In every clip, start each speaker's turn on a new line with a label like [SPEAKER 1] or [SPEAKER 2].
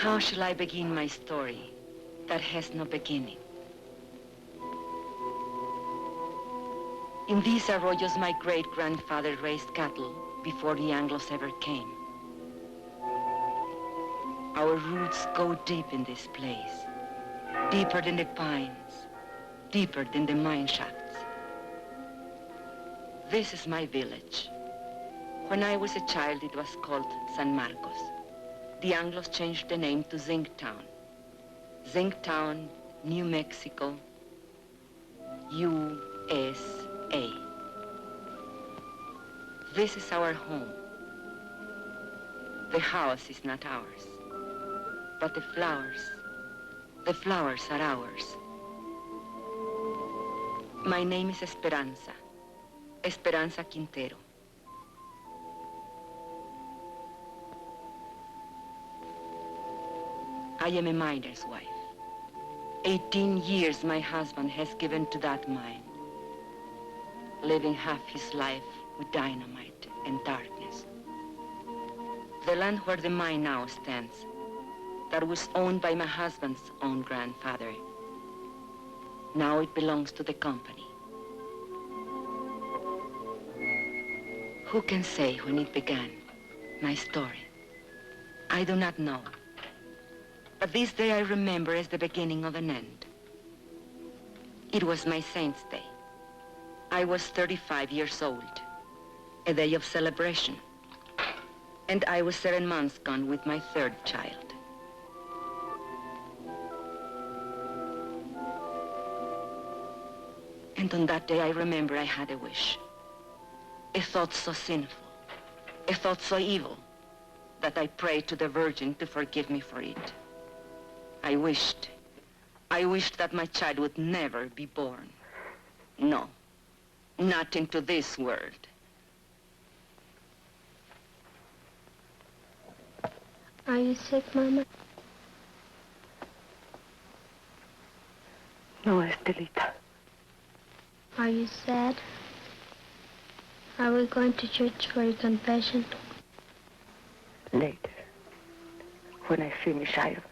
[SPEAKER 1] How shall I begin my story that has no beginning? In these arroyos, my great-grandfather raised cattle before the Anglos ever came. Our roots go deep in this place, deeper than the pines, deeper than the mine shafts. This is my village. When I was a child, it was called San Marcos. The Anglos changed the name to Zinc Town. Zinc Town, New Mexico, USA. This is our home. The house is not ours, but the flowers are ours. My name is Esperanza, Esperanza Quintero. I am a miner's wife. 18 years my husband has given to that mine, living half his life with dynamite and darkness. The land where the mine now stands, that was owned by my husband's own grandfather, now it belongs to the company. Who can say when it began, my story? I do not know. But this day I remember as the beginning of an end. It was my saint's day. I was 35 years old, a day of celebration. And I was 7 months gone with my third child. And on that day I remember I had a wish. A thought so sinful, a thought so evil, that I prayed to the Virgin to forgive me for it. I wished that my child would never be born. No, not into this world.
[SPEAKER 2] Are you sick, Mama?
[SPEAKER 3] No, Estelita.
[SPEAKER 2] Are you sad? Are we going to church for your confession?
[SPEAKER 3] Later, when I finish ironing.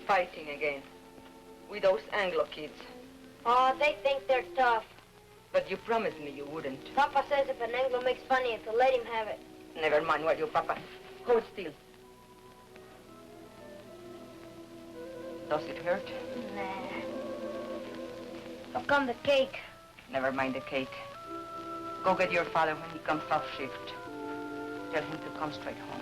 [SPEAKER 1] Fighting again with those Anglo kids.
[SPEAKER 4] Oh, they think they're tough.
[SPEAKER 1] But you promised me you wouldn't.
[SPEAKER 4] Papa says if an Anglo makes fun of you, to let him have it.
[SPEAKER 1] Never mind what you, Papa. Hold still. Does it hurt?
[SPEAKER 4] Nah. How come the cake?
[SPEAKER 1] Never mind the cake. Go get your father when he comes off shift. Tell him to come straight home.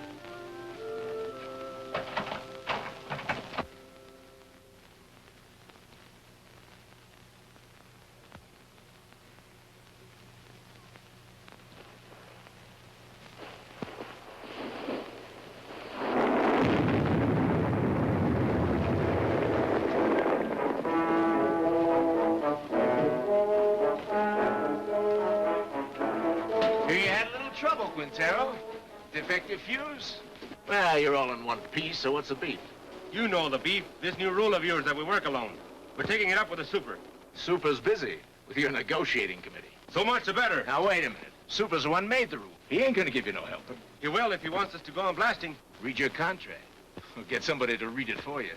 [SPEAKER 5] Defective fuse? Well, you're all in one piece, so what's the beef?
[SPEAKER 6] You know the beef. This new rule of yours that we work alone. We're taking it up with the super.
[SPEAKER 5] Super's busy with your negotiating committee.
[SPEAKER 6] So much the better.
[SPEAKER 5] Now, wait a minute. Super's the one made the rule. He ain't gonna give you no help.
[SPEAKER 6] He will if he wants us to go on blasting.
[SPEAKER 5] Read your contract. Or get somebody to read it for you.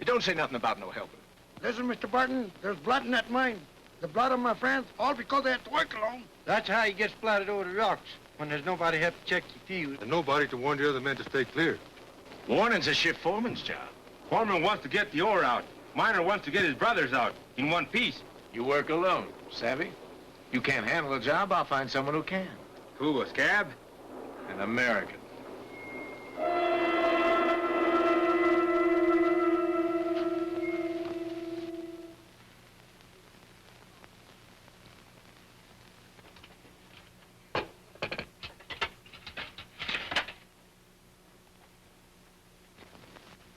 [SPEAKER 5] It don't say nothing about no helping.
[SPEAKER 7] Listen, Mr. Barton, there's blood in that mine. The blood of my friends, all because they had to work alone.
[SPEAKER 8] That's how he gets splattered over the rocks, when there's nobody to check your fuse.
[SPEAKER 9] And nobody to warn the other men to stay clear.
[SPEAKER 5] Warning's a shift foreman's job.
[SPEAKER 6] Foreman wants to get the ore out. Miner wants to get his brothers out in one piece.
[SPEAKER 5] You work alone, savvy? You can't handle a job, I'll find someone who can.
[SPEAKER 6] Who, a scab?
[SPEAKER 5] An American.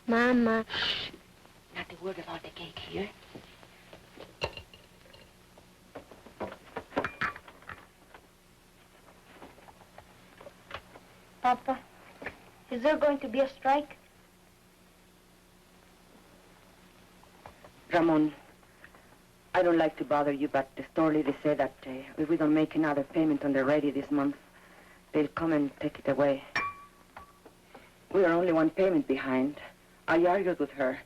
[SPEAKER 2] Mama.
[SPEAKER 3] Shh. Not a word about the cake here.
[SPEAKER 4] Papa, is there going to be a strike?
[SPEAKER 3] Ramon, I don't like to bother you, but the store lady said that if we don't make another payment on the ready this month, they'll come and take it away. We are only one payment behind. I argued with her.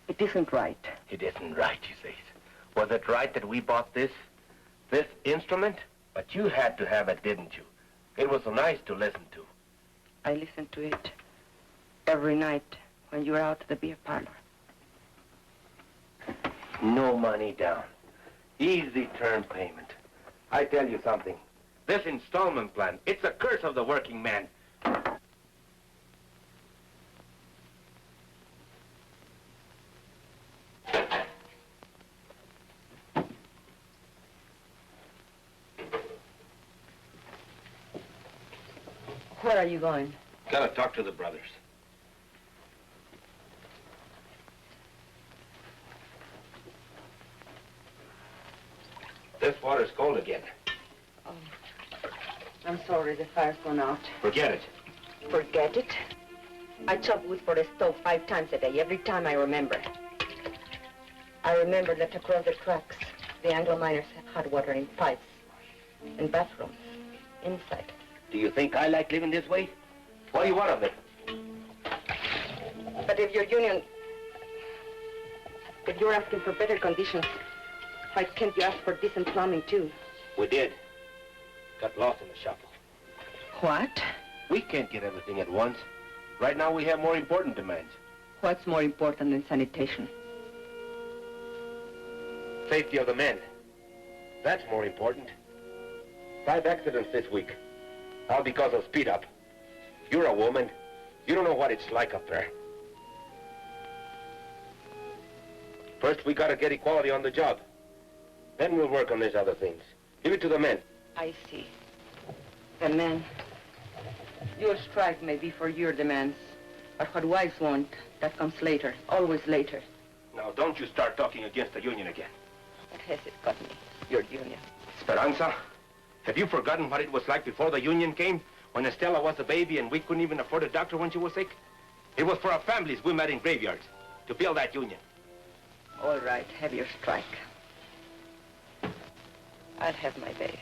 [SPEAKER 3] It isn't right.
[SPEAKER 10] It isn't right, she says. Was it right that we bought this instrument? But you had to have it, didn't you? It was so nice to listen to.
[SPEAKER 3] I listened to it every night when you were out at the beer parlor.
[SPEAKER 10] No money down. Easy term payment. I tell you something. This installment plan, it's a curse of the working man.
[SPEAKER 3] Where are you going?
[SPEAKER 10] Gotta talk to the brothers. This water's cold again.
[SPEAKER 3] Oh, I'm sorry, the fire's gone out.
[SPEAKER 10] Forget it.
[SPEAKER 3] Forget it? I chop wood for the stove 5 times a day, every time I remember. I remember that across the tracks, the Anglo miners have hot water in pipes, in bathrooms, inside.
[SPEAKER 10] Do you think I like living this way? What do you want of it?
[SPEAKER 3] But if your union, if you're asking for better conditions, why can't you ask for decent plumbing too?
[SPEAKER 10] We did. Got lost in the shuffle.
[SPEAKER 3] What?
[SPEAKER 10] We can't get everything at once. Right now we have more important demands.
[SPEAKER 3] What's more important than sanitation?
[SPEAKER 10] Safety of the men. That's more important. 5 accidents this week. All because of speed up. You're a woman. You don't know what it's like up there. First, we gotta get equality on the job. Then we'll work on these other things. Leave it to the men.
[SPEAKER 3] I see. The men. Your strike may be for your demands, but what wives want, that comes later, always later.
[SPEAKER 10] Now, don't you start talking against the union again.
[SPEAKER 3] What has it got me, your union?
[SPEAKER 10] Speranza, have you forgotten what it was like before the union came? When Estella was a baby and we couldn't even afford a doctor when she was sick? It was for our families we met in graveyards to build that union.
[SPEAKER 3] All right, have your strike. I'll have my baby.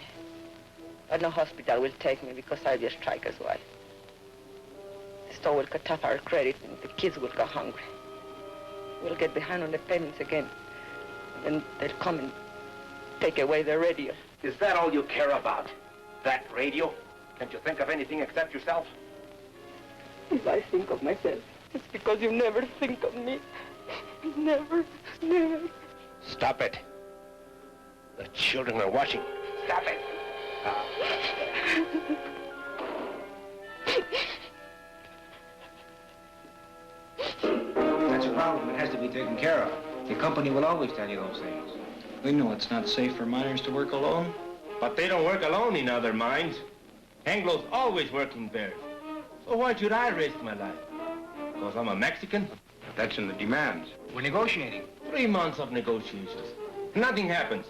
[SPEAKER 3] But no hospital will take me because I'll be a striker's wife. The store will cut off our credit and the kids will go hungry. We'll get behind on the payments again. And then they'll come and take away the radio.
[SPEAKER 10] Is that all you care about? That radio? Can't you think of anything except yourself?
[SPEAKER 3] If I think of myself, it's because you never think of me. Never, never.
[SPEAKER 10] Stop it. The children are watching. Stop it.
[SPEAKER 8] That's a problem. It has to be taken care of. The company will always tell you those things. We know it's not safe for miners to work alone.
[SPEAKER 6] But they don't work alone in other mines. Anglo's always work in pairs. So why should I risk my life? Because I'm a Mexican?
[SPEAKER 9] That's in the demands.
[SPEAKER 8] We're negotiating.
[SPEAKER 6] 3 months of negotiations. Nothing happens.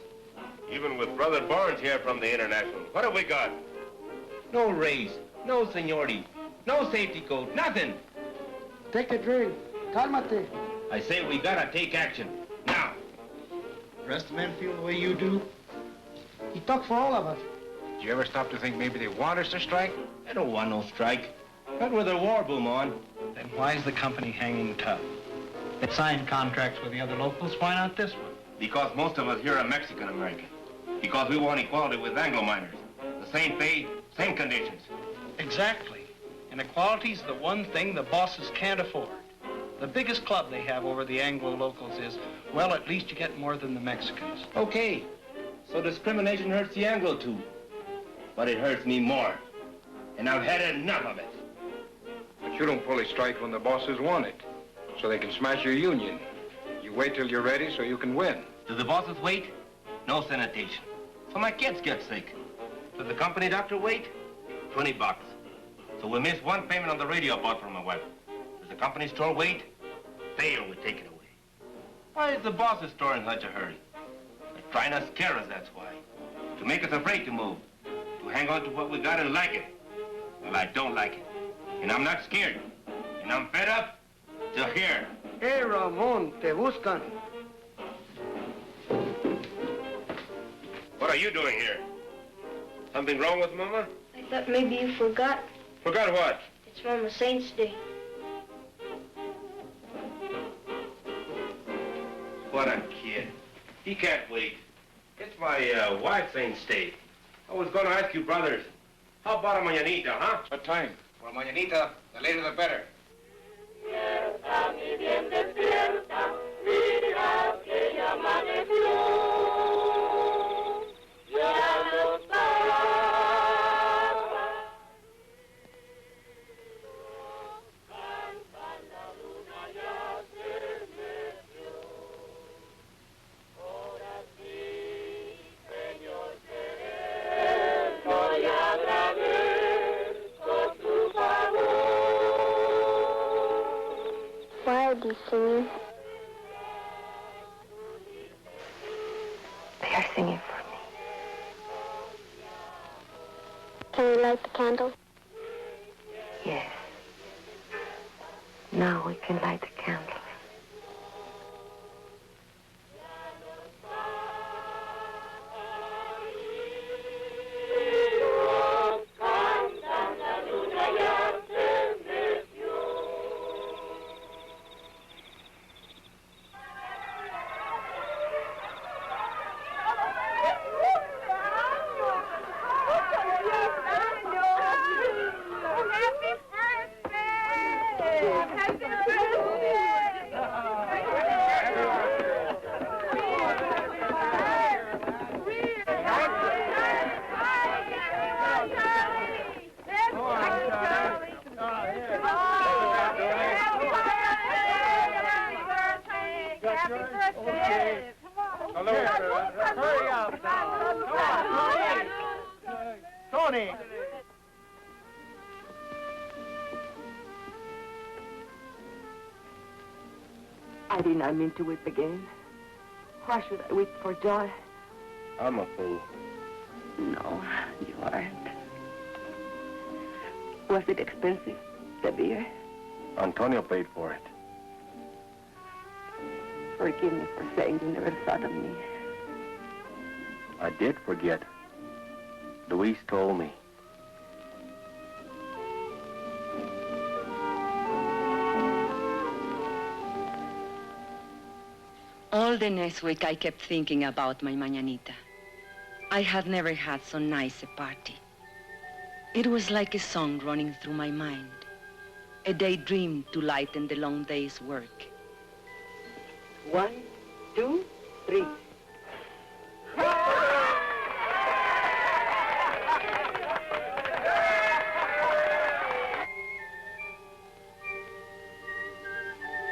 [SPEAKER 10] Even with Brother Barnes here from the International, what have we got?
[SPEAKER 6] No raise, no seniority, no safety code, nothing.
[SPEAKER 7] Take a drink. Cálmate.
[SPEAKER 6] I say we gotta take action. Now.
[SPEAKER 8] The rest of the men feel the way you do?
[SPEAKER 7] He talked for all of us.
[SPEAKER 9] Did you ever stop to think maybe they want us to strike?
[SPEAKER 6] I don't want no strike. Not with a war boom on.
[SPEAKER 8] Then why is the company hanging tough? They signed contracts with the other locals. Why not this one?
[SPEAKER 6] Because most of us here are Mexican-American. Because we want equality with Anglo miners. The same pay, same conditions.
[SPEAKER 8] Exactly. And equality's the one thing the bosses can't afford. The biggest club they have over the Anglo locals is, well, at least you get more than the Mexicans.
[SPEAKER 6] Okay. So discrimination hurts the Anglo too. But it hurts me more. And I've had enough of it.
[SPEAKER 9] But you don't fully strike when the bosses want it, so they can smash your union. You wait till you're ready so you can win.
[SPEAKER 6] Do the bosses wait? No sanitation. So my kids get sick. Does the company doctor wait? $20. So we miss one payment on the radio I bought for my wife. Does the company store wait? Fail, we take it away. Why is the boss's store in such a hurry? They're trying to scare us, that's why. To make us afraid to move. To hang on to what we got and like it. Well, I don't like it. And I'm not scared. And I'm fed up till here.
[SPEAKER 7] Hey, Ramon, te buscan.
[SPEAKER 10] What are you doing here? Something wrong with Mama?
[SPEAKER 4] I thought maybe you forgot.
[SPEAKER 10] Forgot what?
[SPEAKER 4] It's Mama Saint's Day.
[SPEAKER 6] He can't wait. It's my wife's ain't stay. I was going to ask you, brothers, how about a mañanita, huh?
[SPEAKER 9] What time?
[SPEAKER 6] Well, mañanita, the later the better.
[SPEAKER 2] Why are they singing?
[SPEAKER 1] They are singing for me.
[SPEAKER 2] Can we light the candle?
[SPEAKER 1] Yes. Now we can light the candles.
[SPEAKER 8] Hurry up now. Come on, Tony.
[SPEAKER 3] I did not mean to weep again. Why should I weep for joy?
[SPEAKER 6] I'm a fool.
[SPEAKER 3] No, you aren't. Was it expensive, the beer?
[SPEAKER 6] Antonio paid for it.
[SPEAKER 3] Forgive me for saying you never thought of me.
[SPEAKER 6] I did forget. Luis told me.
[SPEAKER 1] All the next week, I kept thinking about my mañanita. I had never had so nice a party. It was like a song running through my mind, a daydream to lighten the long day's work.
[SPEAKER 3] 1, 2, 3.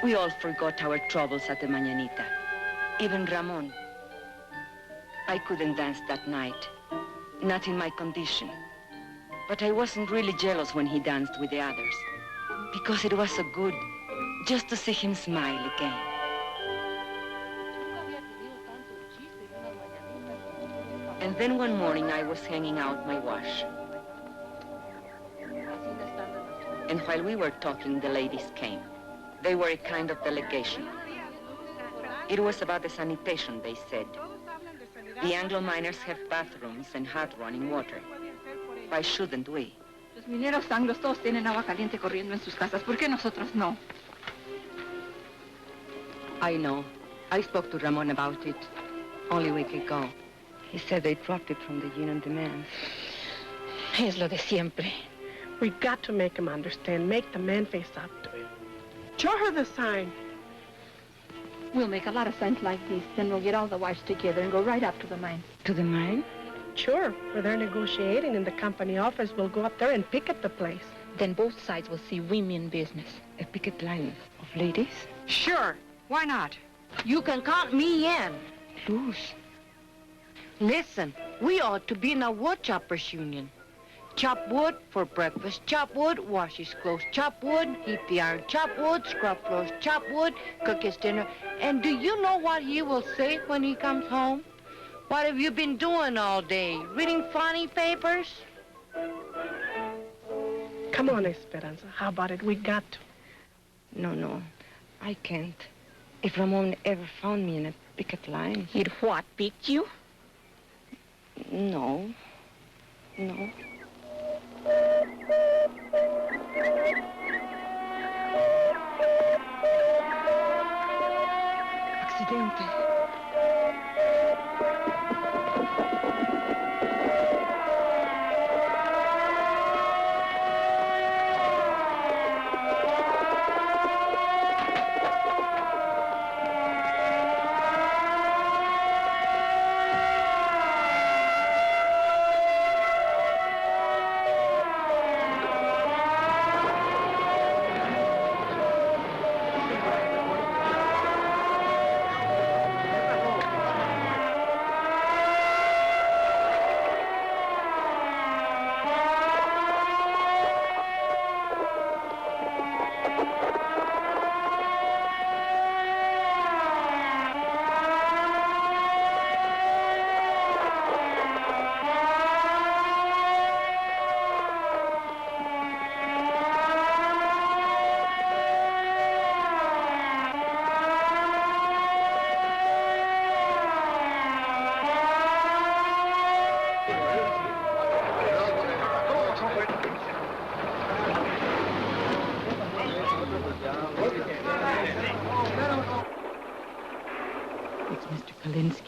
[SPEAKER 1] We all forgot our troubles at the mañanita. Even Ramon. I couldn't dance that night, not in my condition. But I wasn't really jealous when he danced with the others, because it was so good just to see him smile again. And then one morning I was hanging out my wash. And while we were talking, the ladies came. They were a kind of delegation. It was about the sanitation, they said. The Anglo miners have bathrooms and hot running water. Why shouldn't we?
[SPEAKER 11] Los mineros anglos todos tienen agua caliente corriendo en sus casas. ¿Por qué nosotros no?
[SPEAKER 1] I know. I spoke to Ramon about it only a week ago. He said they dropped it from the union demands.
[SPEAKER 11] Es lo de siempre.
[SPEAKER 12] We've got to make him understand. Make the man face up to it. Show her the sign.
[SPEAKER 11] We'll make a lot of signs like these. Then we'll get all the wives together and go right up to the mine.
[SPEAKER 1] To the mine?
[SPEAKER 12] Sure. Where they're negotiating in the company office, we'll go up there and picket the place.
[SPEAKER 11] Then both sides will see women business.
[SPEAKER 1] A picket line of ladies?
[SPEAKER 13] Sure. Why not?
[SPEAKER 14] You can count me in.
[SPEAKER 1] Luz.
[SPEAKER 14] Listen, we ought to be in a wood choppers union. Chop wood for breakfast, chop wood, wash his clothes, chop wood, heat the iron, chop wood, scrub floors, chop wood, cook his dinner. And do you know what he will say when he comes home? What have you been doing all day? Reading funny papers?
[SPEAKER 12] Come on, Esperanza. How about it? We got to.
[SPEAKER 1] No. I can't. If Ramon ever found me in a picket line...
[SPEAKER 11] He'd what, picked you?
[SPEAKER 1] No. Accidente.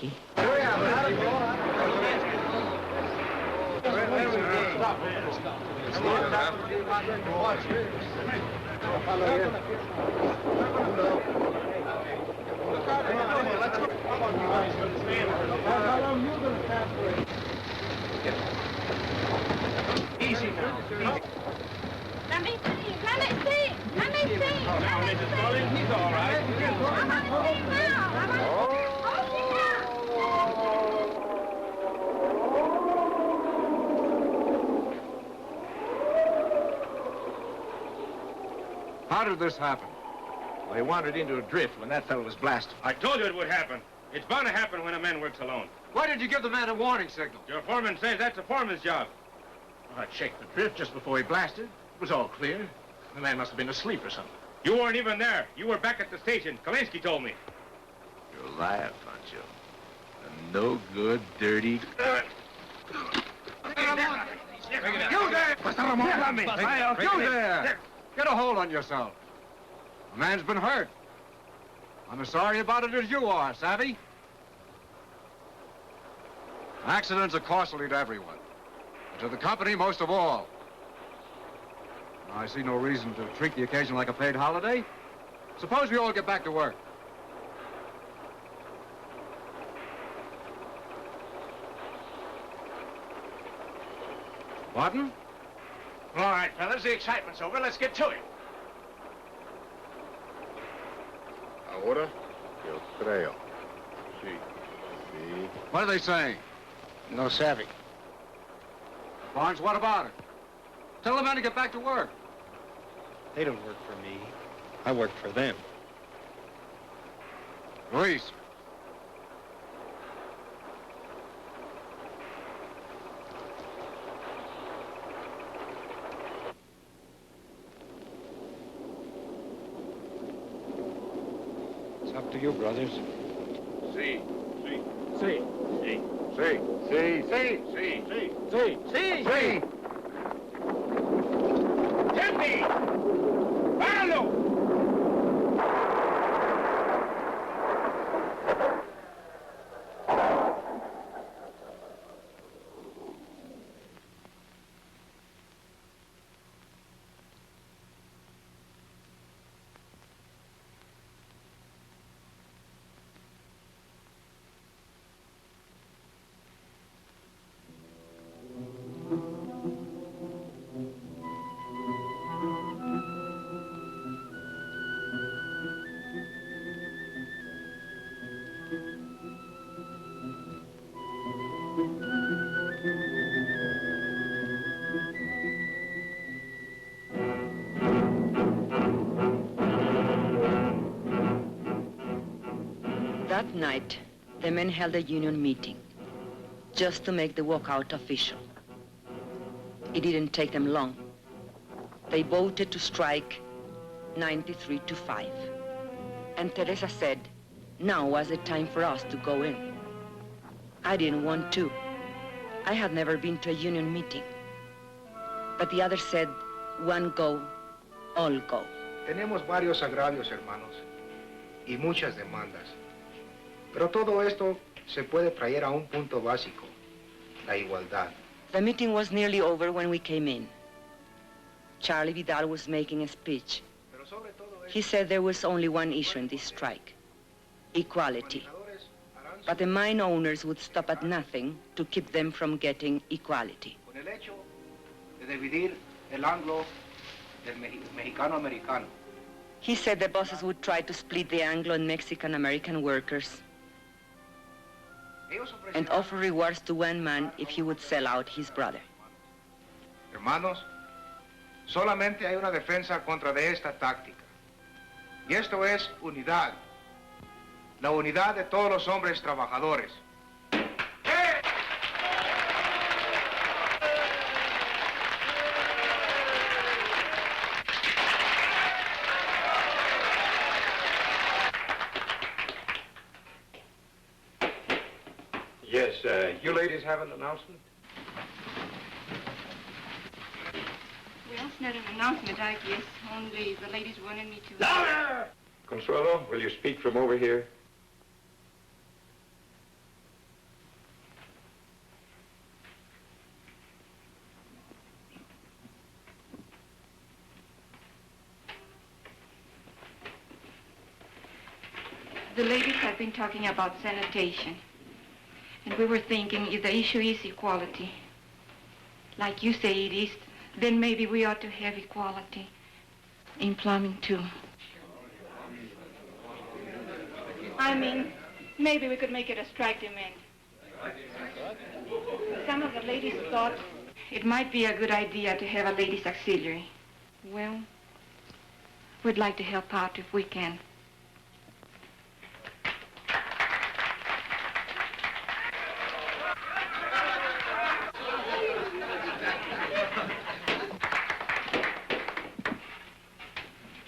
[SPEAKER 14] Kalinsky.
[SPEAKER 8] Easy now.
[SPEAKER 2] Let me see. Let me see. Let me see.
[SPEAKER 8] Oh, now, Mrs. Collins, he's all right.
[SPEAKER 2] I want to see now. I want to
[SPEAKER 9] How did this happen?
[SPEAKER 5] They wandered into a drift when that fellow was blasted.
[SPEAKER 6] I told you it would happen. It's bound to happen when a man works alone.
[SPEAKER 9] Why did you give the man a warning signal?
[SPEAKER 6] Your foreman says that's a foreman's job.
[SPEAKER 5] I checked the drift just before he blasted. It was all clear. The man must have been asleep or something.
[SPEAKER 6] You weren't even there. You were back at the station. Kalinsky told me.
[SPEAKER 5] You're a liar, Pancho. A no good, dirty...
[SPEAKER 9] You there! You there! Get a hold on yourself. The man's been hurt. I'm as sorry about it as you are, savvy? Accidents are costly to everyone, but to the company most of all. I see no reason to treat the occasion like a paid holiday. Suppose we all get back to work. Pardon?
[SPEAKER 5] All right, fellas, the excitement's over. Let's get to it.
[SPEAKER 9] Ahora, yo creo. Sí. Sí. What are they saying?
[SPEAKER 7] No savvy.
[SPEAKER 9] Barnes, what about it? Tell the men to get back to work.
[SPEAKER 8] They don't work for me. I work for them.
[SPEAKER 9] Luis.
[SPEAKER 8] It's up to you, brothers.
[SPEAKER 9] Sí.
[SPEAKER 5] Sí.
[SPEAKER 9] Sí.
[SPEAKER 5] Sí.
[SPEAKER 9] Sí. Sí.
[SPEAKER 5] Sí. Sí.
[SPEAKER 9] Sí.
[SPEAKER 5] Sí.
[SPEAKER 9] Sí.
[SPEAKER 6] ¡Gente! ¡Páralo!
[SPEAKER 1] That night, the men held a union meeting just to make the walkout official. It didn't take them long. They voted to strike 93-5. And Teresa said, now was the time for us to go in. I didn't want to. I had never been to a union meeting. But the others said, one go, all go.
[SPEAKER 15] Tenemos varios agravios, hermanos, y muchas demandas. Pero todo esto se puede traer a un punto básico, la igualdad.
[SPEAKER 1] The meeting was nearly over when we came in. Charlie Vidal was making a speech. He said there was only one issue in this strike, equality. But the mine owners would stop at nothing to keep them from getting equality.
[SPEAKER 15] Con el hecho de dividir el anglo del mexicano-americano.
[SPEAKER 1] He said the bosses would try to split the Anglo and Mexican-American workers and offer rewards to one man if he would sell out his brother.
[SPEAKER 15] Hermanos, solamente hay una defensa contra de esta táctica. Y esto es unidad. La unidad de todos los hombres trabajadores.
[SPEAKER 9] Yes, you ladies have an announcement?
[SPEAKER 11] Well, it's not an announcement, I guess. Only the ladies wanted me to...
[SPEAKER 9] Louder! Consuelo, will you speak from over here?
[SPEAKER 13] The ladies have been talking about sanitation. And we were thinking if the issue is equality, like you say it is, then maybe we ought to have equality in plumbing too. I mean, maybe we could make it a strike demand. Some of the ladies thought it might be a good idea to have a ladies' auxiliary. Well, we'd like to help out if we can.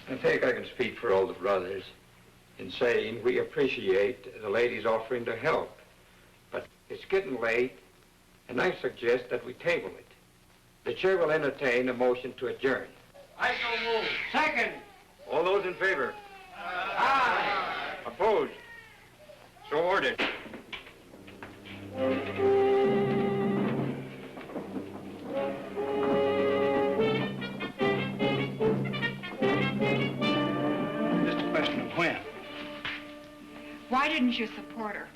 [SPEAKER 16] I think I can speak for all the brothers in saying we appreciate the ladies offering to help. But it's getting late, and I suggest that we table it. The chair will entertain a motion to adjourn.
[SPEAKER 15] I so move.
[SPEAKER 16] Second. All those in favor? Aye. Opposed? So ordered.
[SPEAKER 8] Just a question of when.
[SPEAKER 13] Why didn't you support her?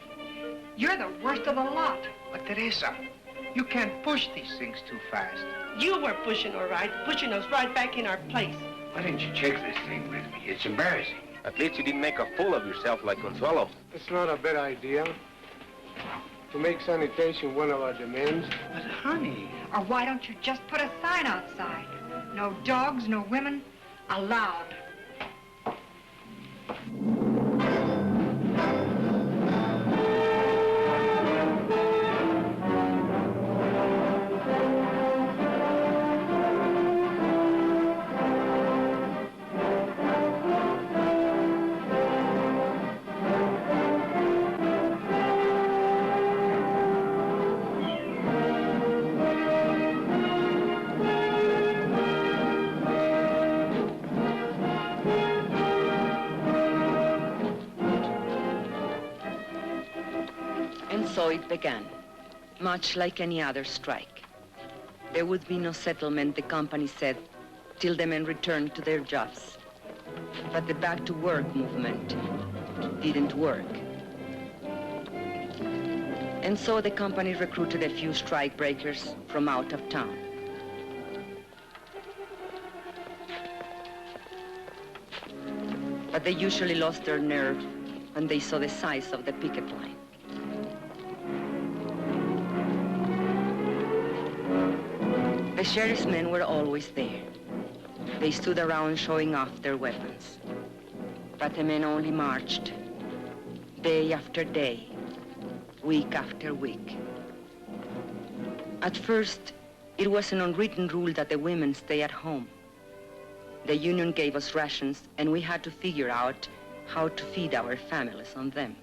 [SPEAKER 13] You're the worst of the lot.
[SPEAKER 15] But Teresa, you can't push these things too fast.
[SPEAKER 12] You were pushing us right back in our place.
[SPEAKER 10] Why didn't you check this thing with me? It's embarrassing. At least you didn't make a fool of yourself like Consuelo.
[SPEAKER 7] It's not a bad idea to make sanitation one of our demands.
[SPEAKER 15] But honey...
[SPEAKER 13] Or why don't you just put a sign outside? No dogs, no women, allowed.
[SPEAKER 1] So it began, much like any other strike. There would be no settlement, the company said, till the men returned to their jobs. But the back-to-work movement didn't work. And so the company recruited a few strike breakers from out of town. But they usually lost their nerve when they saw the size of the picket line. The sheriff's men were always there. They stood around showing off their weapons. But the men only marched, day after day, week after week. At first, it was an unwritten rule that the women stay at home. The union gave us rations, and we had to figure out how to feed our families on them.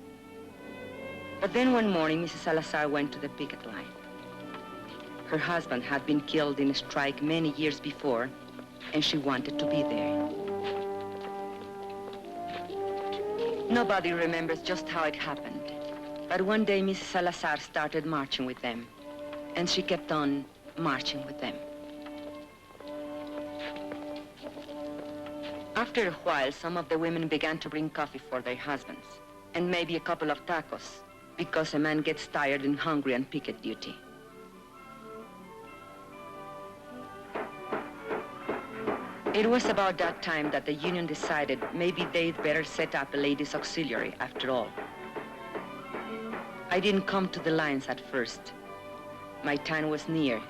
[SPEAKER 1] But then one morning, Mrs. Salazar went to the picket line. Her husband had been killed in a strike many years before, and she wanted to be there. Nobody remembers just how it happened, but one day Mrs. Salazar started marching with them, and she kept on marching with them. After a while, some of the women began to bring coffee for their husbands, and maybe a couple of tacos, because a man gets tired and hungry on picket duty. It was about that time that the union decided maybe they'd better set up a ladies' auxiliary after all. I didn't come to the lines at first. My time was near,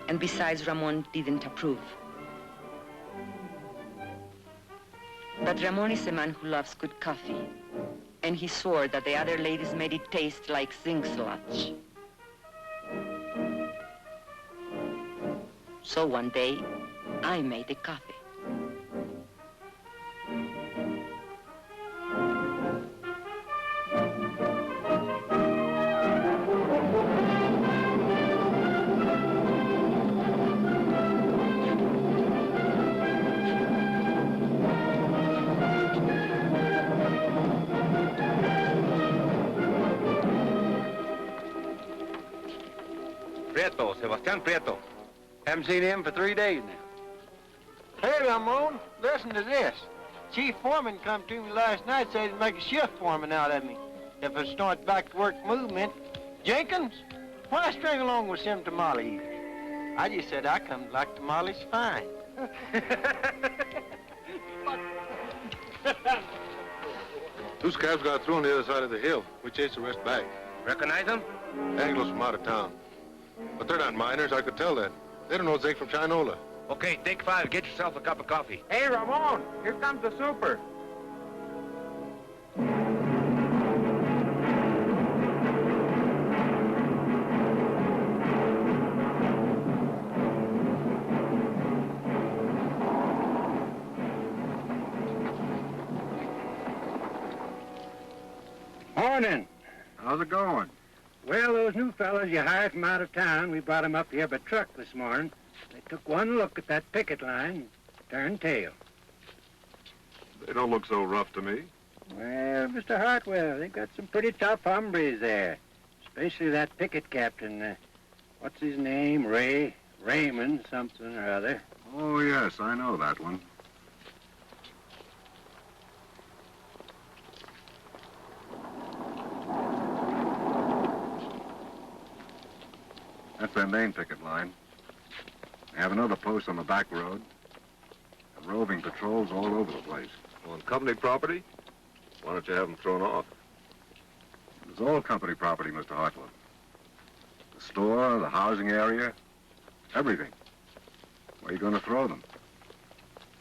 [SPEAKER 1] and besides, Ramon didn't approve. But Ramon is a man who loves good coffee, and he swore that the other ladies made it taste like zinc sludge. So one day, I made the coffee.
[SPEAKER 10] Prieto, Sebastián Prieto. Haven't seen him for 3 days now.
[SPEAKER 7] Hey, Ramon, listen to this.
[SPEAKER 17] Chief foreman come to me last night, said he'd make a shift foreman out of me if I start back to work movement. Jenkins, why string along with some tamales? I just said I come to like tamales fine.
[SPEAKER 18] Two scabs got through on the other side of the hill. We chased the rest back.
[SPEAKER 10] Recognize them?
[SPEAKER 18] Anglos from out of town. But they're not miners, I could tell that. They don't know Zeke from Chinola.
[SPEAKER 10] Okay, take 5. Get yourself a cup of coffee.
[SPEAKER 9] Hey, Ramon, here comes the super.
[SPEAKER 19] Morning.
[SPEAKER 9] How's it going?
[SPEAKER 19] Well, those new fellas you hired from out of town, we brought 'em up here by truck this morning. They took one look at that picket line, turned tail.
[SPEAKER 18] They don't look so rough to me.
[SPEAKER 19] Well, Mr. Hartwell, they've got some pretty tough hombres there, especially that picket captain. What's his name? Raymond something or other.
[SPEAKER 18] Oh, yes, I know that one. That's their main picket line. They have another post on the back road. And roving patrols all over the place.
[SPEAKER 20] On company property? Why don't you have them thrown off?
[SPEAKER 18] It's all company property, Mr. Hartwell. The store, the housing area, everything. Where are you going to throw them?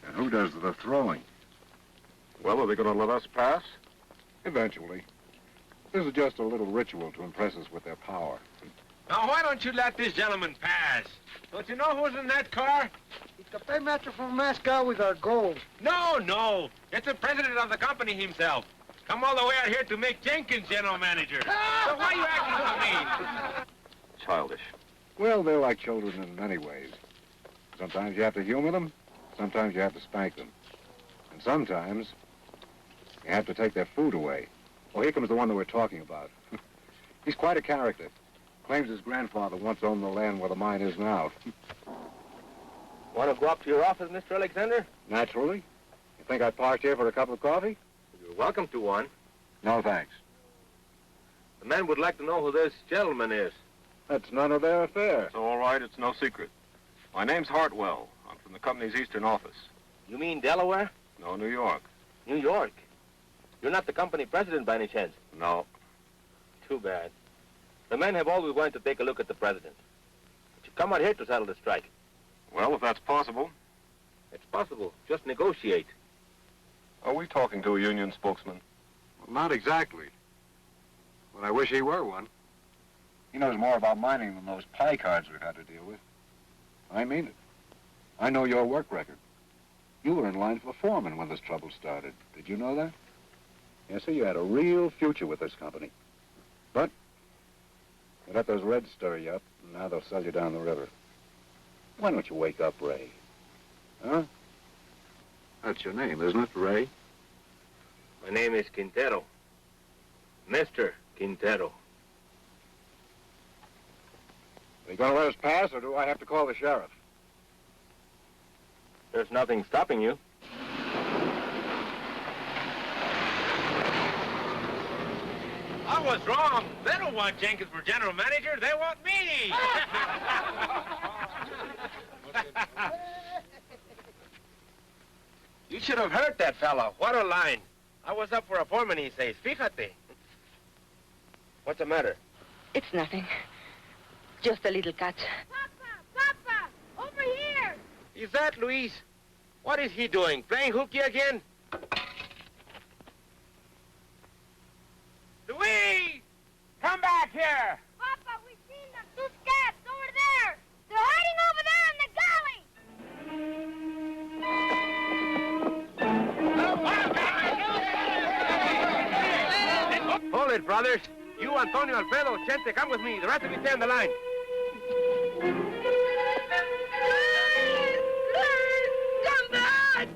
[SPEAKER 18] And who does the throwing?
[SPEAKER 20] Well, are they going to let us pass?
[SPEAKER 18] Eventually. This is just a little ritual to impress us with their power.
[SPEAKER 6] Now, why don't you let this gentleman pass? Don't you know who's in that car?
[SPEAKER 7] It's the paymaster from Moscow with our gold.
[SPEAKER 6] No. It's the president of the company himself. Come all the way out here to make Jenkins general manager. So why are you acting so mean?
[SPEAKER 20] Childish.
[SPEAKER 18] Well, they're like children in many ways. Sometimes you have to humor them, sometimes you have to spank them. And sometimes you have to take their food away. Oh, here comes the one that we're talking about. He's quite a character. Claims his grandfather once owned the land where the mine is now.
[SPEAKER 10] Want to go up to your office, Mr. Alexander?
[SPEAKER 18] Naturally. You think I'd park here for a cup of coffee?
[SPEAKER 10] You're welcome to one.
[SPEAKER 18] No, thanks.
[SPEAKER 10] The men would like to know who this gentleman is.
[SPEAKER 18] That's none of their affair.
[SPEAKER 20] It's all right, it's no secret. My name's Hartwell. I'm from the company's eastern office.
[SPEAKER 10] You mean Delaware?
[SPEAKER 20] No, New York.
[SPEAKER 10] New York? You're not the company president by any chance?
[SPEAKER 20] No.
[SPEAKER 10] Too bad. The men have always wanted to take a look at the president. But you come out here to settle the strike.
[SPEAKER 20] Well, if that's possible.
[SPEAKER 10] It's possible. Just negotiate.
[SPEAKER 20] Are we talking to a union spokesman?
[SPEAKER 18] Well, not exactly. But I wish he were one. He knows more about mining than those pie cards we've had to deal with. I mean it. I know your work record. You were in line for foreman when this trouble started. Did you know that? Yes, sir, you had a real future with this company. But you let those Reds stir you up, and now they'll sell you down the river. Why don't you wake up, Ray? Huh? That's your name, isn't it, Ray?
[SPEAKER 10] My name is Quintero. Mr. Quintero.
[SPEAKER 18] Are you going to let us pass, or do I have to call the sheriff?
[SPEAKER 10] There's nothing stopping you.
[SPEAKER 6] I was wrong. They don't want Jenkins for general manager. They want me.
[SPEAKER 10] You should have heard that fella. What a line. I was up for a foreman, he says. Fíjate. What's the matter?
[SPEAKER 1] It's nothing. Just a little cut.
[SPEAKER 4] Papa! Over here!
[SPEAKER 10] Is that Luis? What is he doing? Playing hooky again?
[SPEAKER 6] Luis! Come back here!
[SPEAKER 4] Papa, we've seen them. Two scabs over there. They're hiding over there in the galley.
[SPEAKER 10] Hold it, brothers. You, Antonio, Alfredo, Chente, come with me. The rest of you stay on the line.
[SPEAKER 4] Come back!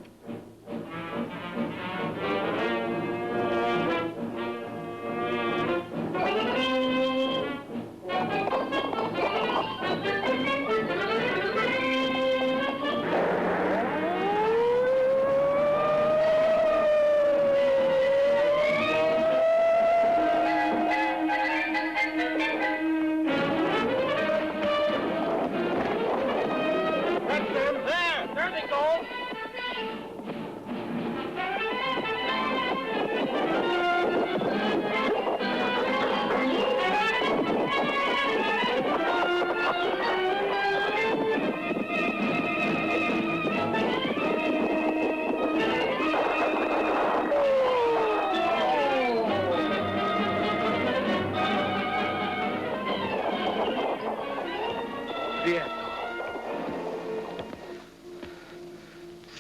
[SPEAKER 17] Prieto.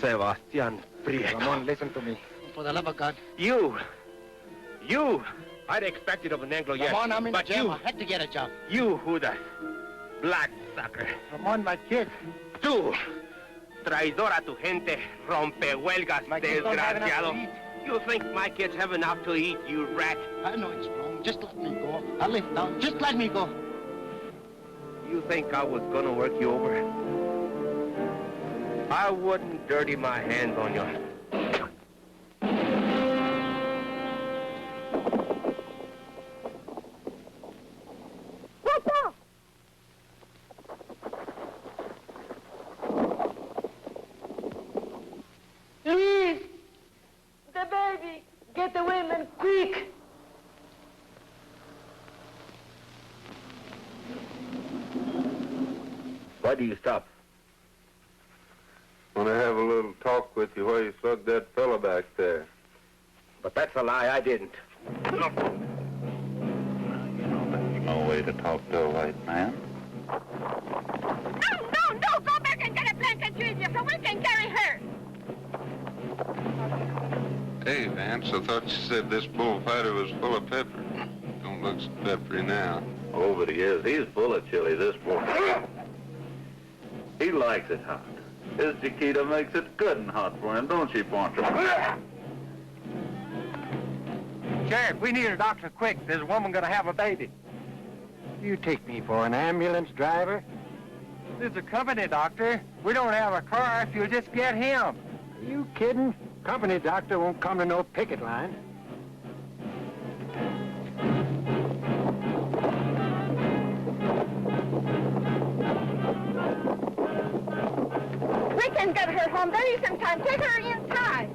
[SPEAKER 17] Sebastian Prieto.
[SPEAKER 10] Ramon, listen to me.
[SPEAKER 7] For the love of God.
[SPEAKER 10] You! I'd expect it of an Anglo, yes.
[SPEAKER 7] Ramon, I'm in
[SPEAKER 10] but
[SPEAKER 7] jail.
[SPEAKER 10] you,
[SPEAKER 7] I had to get a job.
[SPEAKER 10] you, Judas, black sucker.
[SPEAKER 7] Ramon, my kid.
[SPEAKER 10] Tú, traidor a tu gente, rompehuelgas, desgraciado. You think my kids have enough to eat, you rat?
[SPEAKER 7] I know it's wrong. Just let me go. I'll live now. Just let me go.
[SPEAKER 10] You think I was gonna work you over? I wouldn't dirty my hands on you.
[SPEAKER 14] Please, the baby, get the women, quick.
[SPEAKER 10] Why do you stop?
[SPEAKER 21] Want to have a little talk with you while you slug that fella back there.
[SPEAKER 10] But that's a lie, I didn't.
[SPEAKER 21] No way to talk to a white man.
[SPEAKER 4] No! Go back and get a blanket, Julia, so we can carry her.
[SPEAKER 21] Hey, Vance, I thought you said this bullfighter was full of pepper. Don't look so peppery now.
[SPEAKER 22] Oh, but he is. He's full of chili, this boy. He likes it hot. His Chiquita makes it good and hot for him, don't she, Poncho?
[SPEAKER 17] Sheriff, we need a doctor quick. There's a woman gonna have a baby.
[SPEAKER 19] You take me for an ambulance driver?
[SPEAKER 17] There's a company doctor. We don't have a car if you'll just get him.
[SPEAKER 19] Are you kidding? Company doctor won't come to no picket line.
[SPEAKER 4] We can get her home. There isn't time. Take her inside.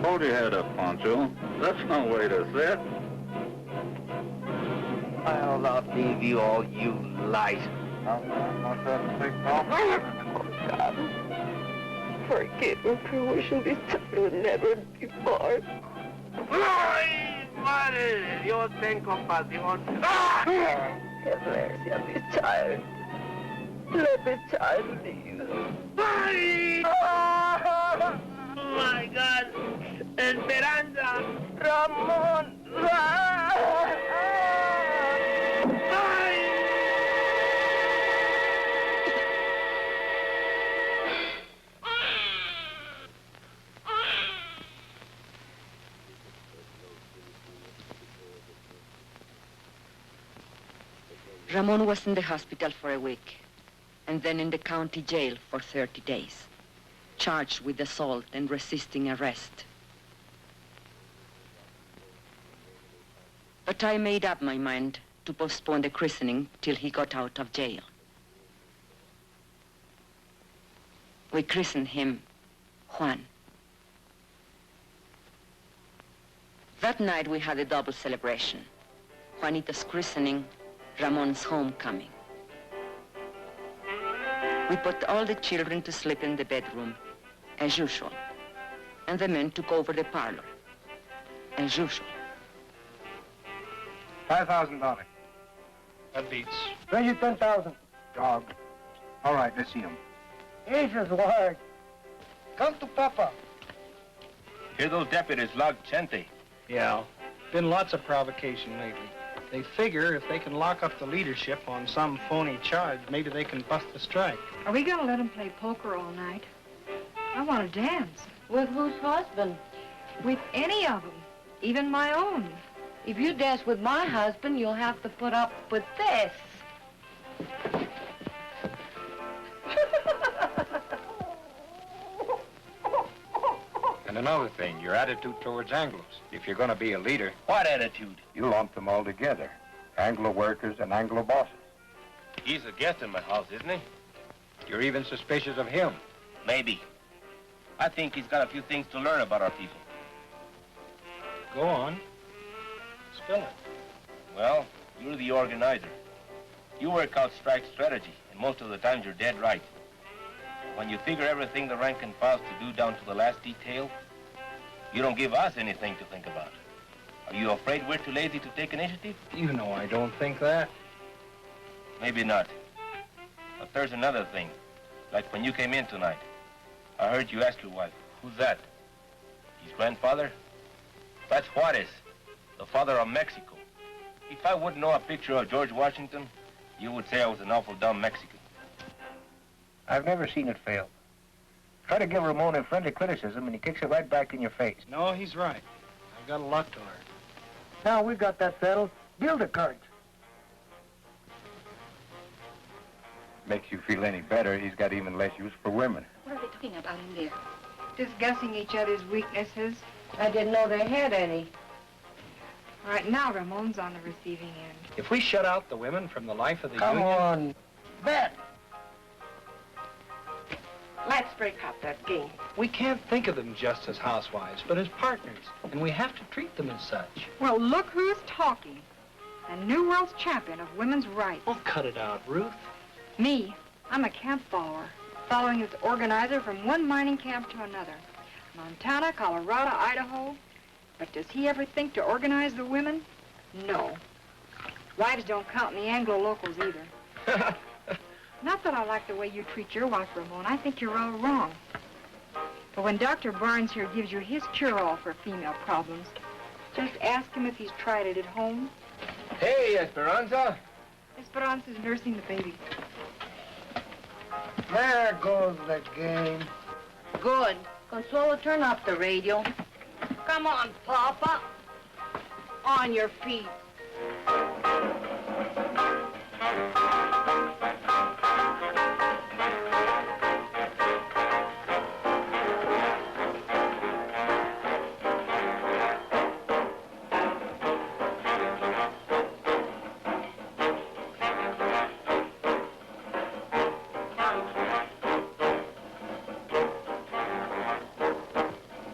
[SPEAKER 22] Hold your head up, Poncho. That's no way to sit.
[SPEAKER 10] I'll not leave you all, you light.
[SPEAKER 3] God, forgive me for wishing this child would never be born.
[SPEAKER 10] ¡Ay, madre! Dios ten compasión.
[SPEAKER 3] Have mercy on this child. Let the child live.
[SPEAKER 10] ¡Ay! Oh, my God! Esperanza!
[SPEAKER 3] Ramon!
[SPEAKER 1] Ramon was in the hospital for a week, and then in the county jail for 30 days, charged with assault and resisting arrest. But I made up my mind to postpone the christening till he got out of jail. We christened him Juan. That night we had a double celebration. Juanita's christening, Ramon's homecoming. We put all the children to sleep in the bedroom, as usual, and the men took over the parlor, as usual.
[SPEAKER 15] $5,000.
[SPEAKER 8] That beats.
[SPEAKER 17] Raise you 10,000.
[SPEAKER 15] Dog. All right, let's see him.
[SPEAKER 17] Jesus, Lord. Come to Papa.
[SPEAKER 6] Here those deputies logged Chente.
[SPEAKER 8] Yeah. Been lots of provocation lately. They figure if they can lock up the leadership on some phony charge, maybe they can bust the strike.
[SPEAKER 11] Are we gonna let him play poker all night? I want to dance.
[SPEAKER 14] With whose husband?
[SPEAKER 11] With any of them, even my own.
[SPEAKER 14] If you dance with my husband, you'll have to put up with this.
[SPEAKER 16] And another thing, your attitude towards Anglos. If you're going to be a leader...
[SPEAKER 6] What attitude?
[SPEAKER 16] You lump them all together. Anglo workers and Anglo bosses.
[SPEAKER 6] He's a guest in my house, isn't he?
[SPEAKER 16] You're even suspicious of him.
[SPEAKER 6] Maybe. I think he's got a few things to learn about our people.
[SPEAKER 8] Go on. Spill it.
[SPEAKER 6] Well, you're the organizer. You work out strike strategy, and most of the times you're dead right. When you figure everything the rank and file's to do down to the last detail, You don't give us anything to think about. Are you afraid we're too lazy to take initiative?
[SPEAKER 8] You know I don't think that.
[SPEAKER 6] Maybe not. But there's another thing. Like when you came in tonight, I heard you ask your wife, who's that? His grandfather? That's Juarez, the father of Mexico. If I wouldn't know a picture of George Washington, you would say I was an awful dumb Mexican.
[SPEAKER 2] I've never seen it fail. Try to give Ramon a friendly criticism and he kicks it right back in your face.
[SPEAKER 8] No, he's right. I've got a lot to learn.
[SPEAKER 2] Now we've got that settled. Deal the cards.
[SPEAKER 5] Makes you feel any better, he's got even less use for women.
[SPEAKER 13] What are they talking about in there? Discussing each other's weaknesses.
[SPEAKER 14] I didn't know they had any.
[SPEAKER 13] Right now, Ramon's on the receiving end.
[SPEAKER 8] If we shut out the women from the life of the
[SPEAKER 2] Come
[SPEAKER 8] union...
[SPEAKER 2] on.
[SPEAKER 14] Bet.
[SPEAKER 12] Let's break up that game.
[SPEAKER 8] We can't think of them just as housewives, but as partners. And we have to treat them as such.
[SPEAKER 13] Well, look who's talking. The New World's champion of women's rights.
[SPEAKER 8] Oh, cut it out, Ruth.
[SPEAKER 13] Me, I'm a camp follower, following its organizer from one mining camp to another. Montana, Colorado, Idaho. But does he ever think to organize the women? No. Wives don't count in the Anglo-locals either. Not that I like the way you treat your wife, Ramon. I think you're all wrong. But when Dr. Barnes here gives you his cure-all for female problems, just ask him if he's tried it at home.
[SPEAKER 6] Hey, Esperanza.
[SPEAKER 13] Esperanza's nursing the baby.
[SPEAKER 2] There goes the game.
[SPEAKER 14] Good. Consuelo, turn up the radio. Come on, Papa. On your feet.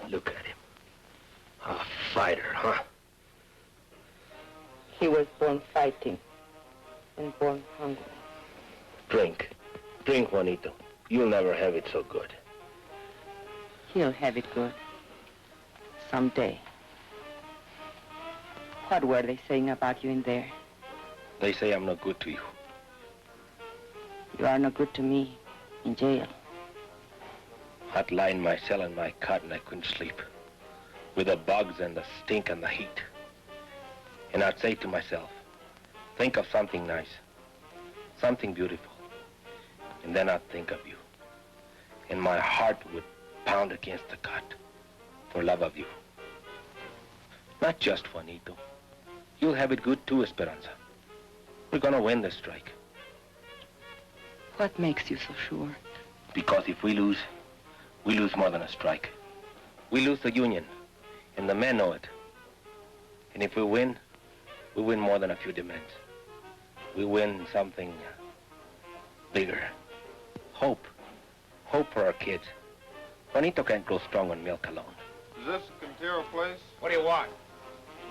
[SPEAKER 6] Look at him. A fighter, huh?
[SPEAKER 3] He was born fighting and born hungry.
[SPEAKER 6] Drink. Drink, Juanito. You'll never have it so good.
[SPEAKER 3] He'll have it good. Someday. What were they saying about you in there?
[SPEAKER 6] They say I'm not good to you.
[SPEAKER 3] You are no good to me in jail.
[SPEAKER 6] I'd lie in my cell in my cot and I couldn't sleep. With the bugs and the stink and the heat. And I'd say to myself, think of something nice. Something beautiful. And then I'd think of you. And my heart would pound against the cot for love of you. Not just Juanito. You'll have it good too, Esperanza. We're gonna win this strike.
[SPEAKER 3] What makes you so sure?
[SPEAKER 6] Because if we lose more than a strike. We lose the union, and the men know it. And if we win more than a few demands. We win something bigger. Hope. Hope for our kids. Juanito can't grow strong on milk alone.
[SPEAKER 21] Is this the Quintero place?
[SPEAKER 8] What do you want?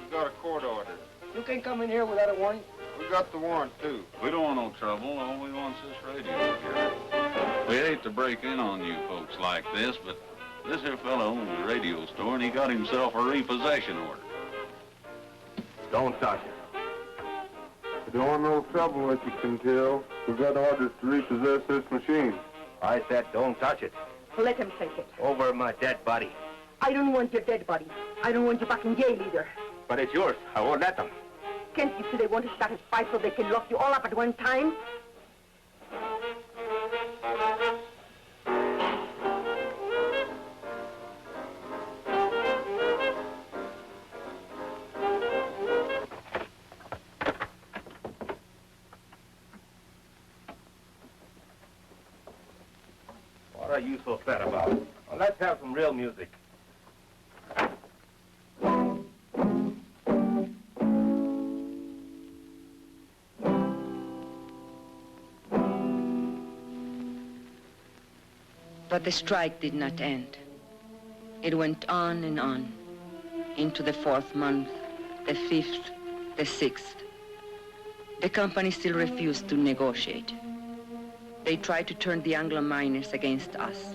[SPEAKER 21] We got a court order.
[SPEAKER 2] You can't come in here without a warrant.
[SPEAKER 21] We got the warrant, too.
[SPEAKER 20] We don't want no trouble. All we want's this radio here. We hate to break in on you folks like this, but this here fellow owns a radio store, and he got himself a repossession order.
[SPEAKER 21] Don't touch it.
[SPEAKER 18] We don't want no trouble with you, Quintero. We got orders to repossess this machine.
[SPEAKER 6] I said don't touch it.
[SPEAKER 12] Let him take it.
[SPEAKER 6] Over my dead body.
[SPEAKER 12] I don't want your dead body. I don't want you back in jail either.
[SPEAKER 6] But it's yours. I won't let them.
[SPEAKER 12] Can't you see they want to start a fight so they can lock you all up at one time?
[SPEAKER 6] What are you so sad about? Well, let's have some real music.
[SPEAKER 1] But the strike did not end. It went on and on, into the 4th month, the 5th, the 6th. The company still refused to negotiate. They tried to turn the Anglo miners against us.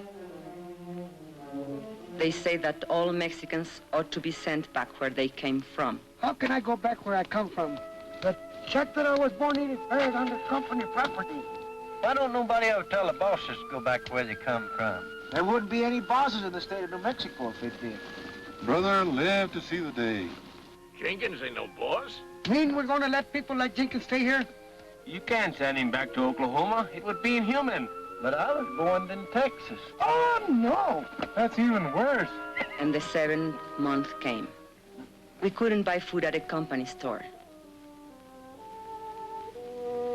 [SPEAKER 1] They say that all Mexicans ought to be sent back where they came from.
[SPEAKER 7] How can I go back where I come from? The check that I was born in is buried under company property.
[SPEAKER 17] Why don't nobody ever tell the bosses to go back where they come from?
[SPEAKER 7] There wouldn't be any bosses in the state of New Mexico if they did.
[SPEAKER 21] Brother, live to see the day.
[SPEAKER 10] Jenkins ain't no boss.
[SPEAKER 7] Mean we're going to let people like Jenkins stay here?
[SPEAKER 17] You can't send him back to Oklahoma. It would be inhuman. But I was born in Texas.
[SPEAKER 7] Oh, no.
[SPEAKER 17] That's even worse.
[SPEAKER 1] And the 7th month came. We couldn't buy food at a company store.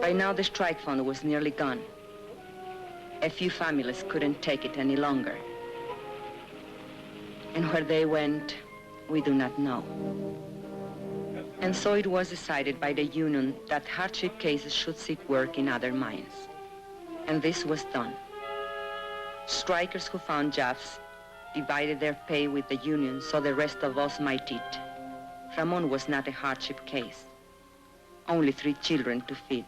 [SPEAKER 1] By now, the strike fund was nearly gone. A few families couldn't take it any longer. And where they went, we do not know. And so it was decided by the union that hardship cases should seek work in other mines. And this was done. Strikers who found jobs divided their pay with the union so the rest of us might eat. Ramon was not a hardship case. Only 3 children to feed.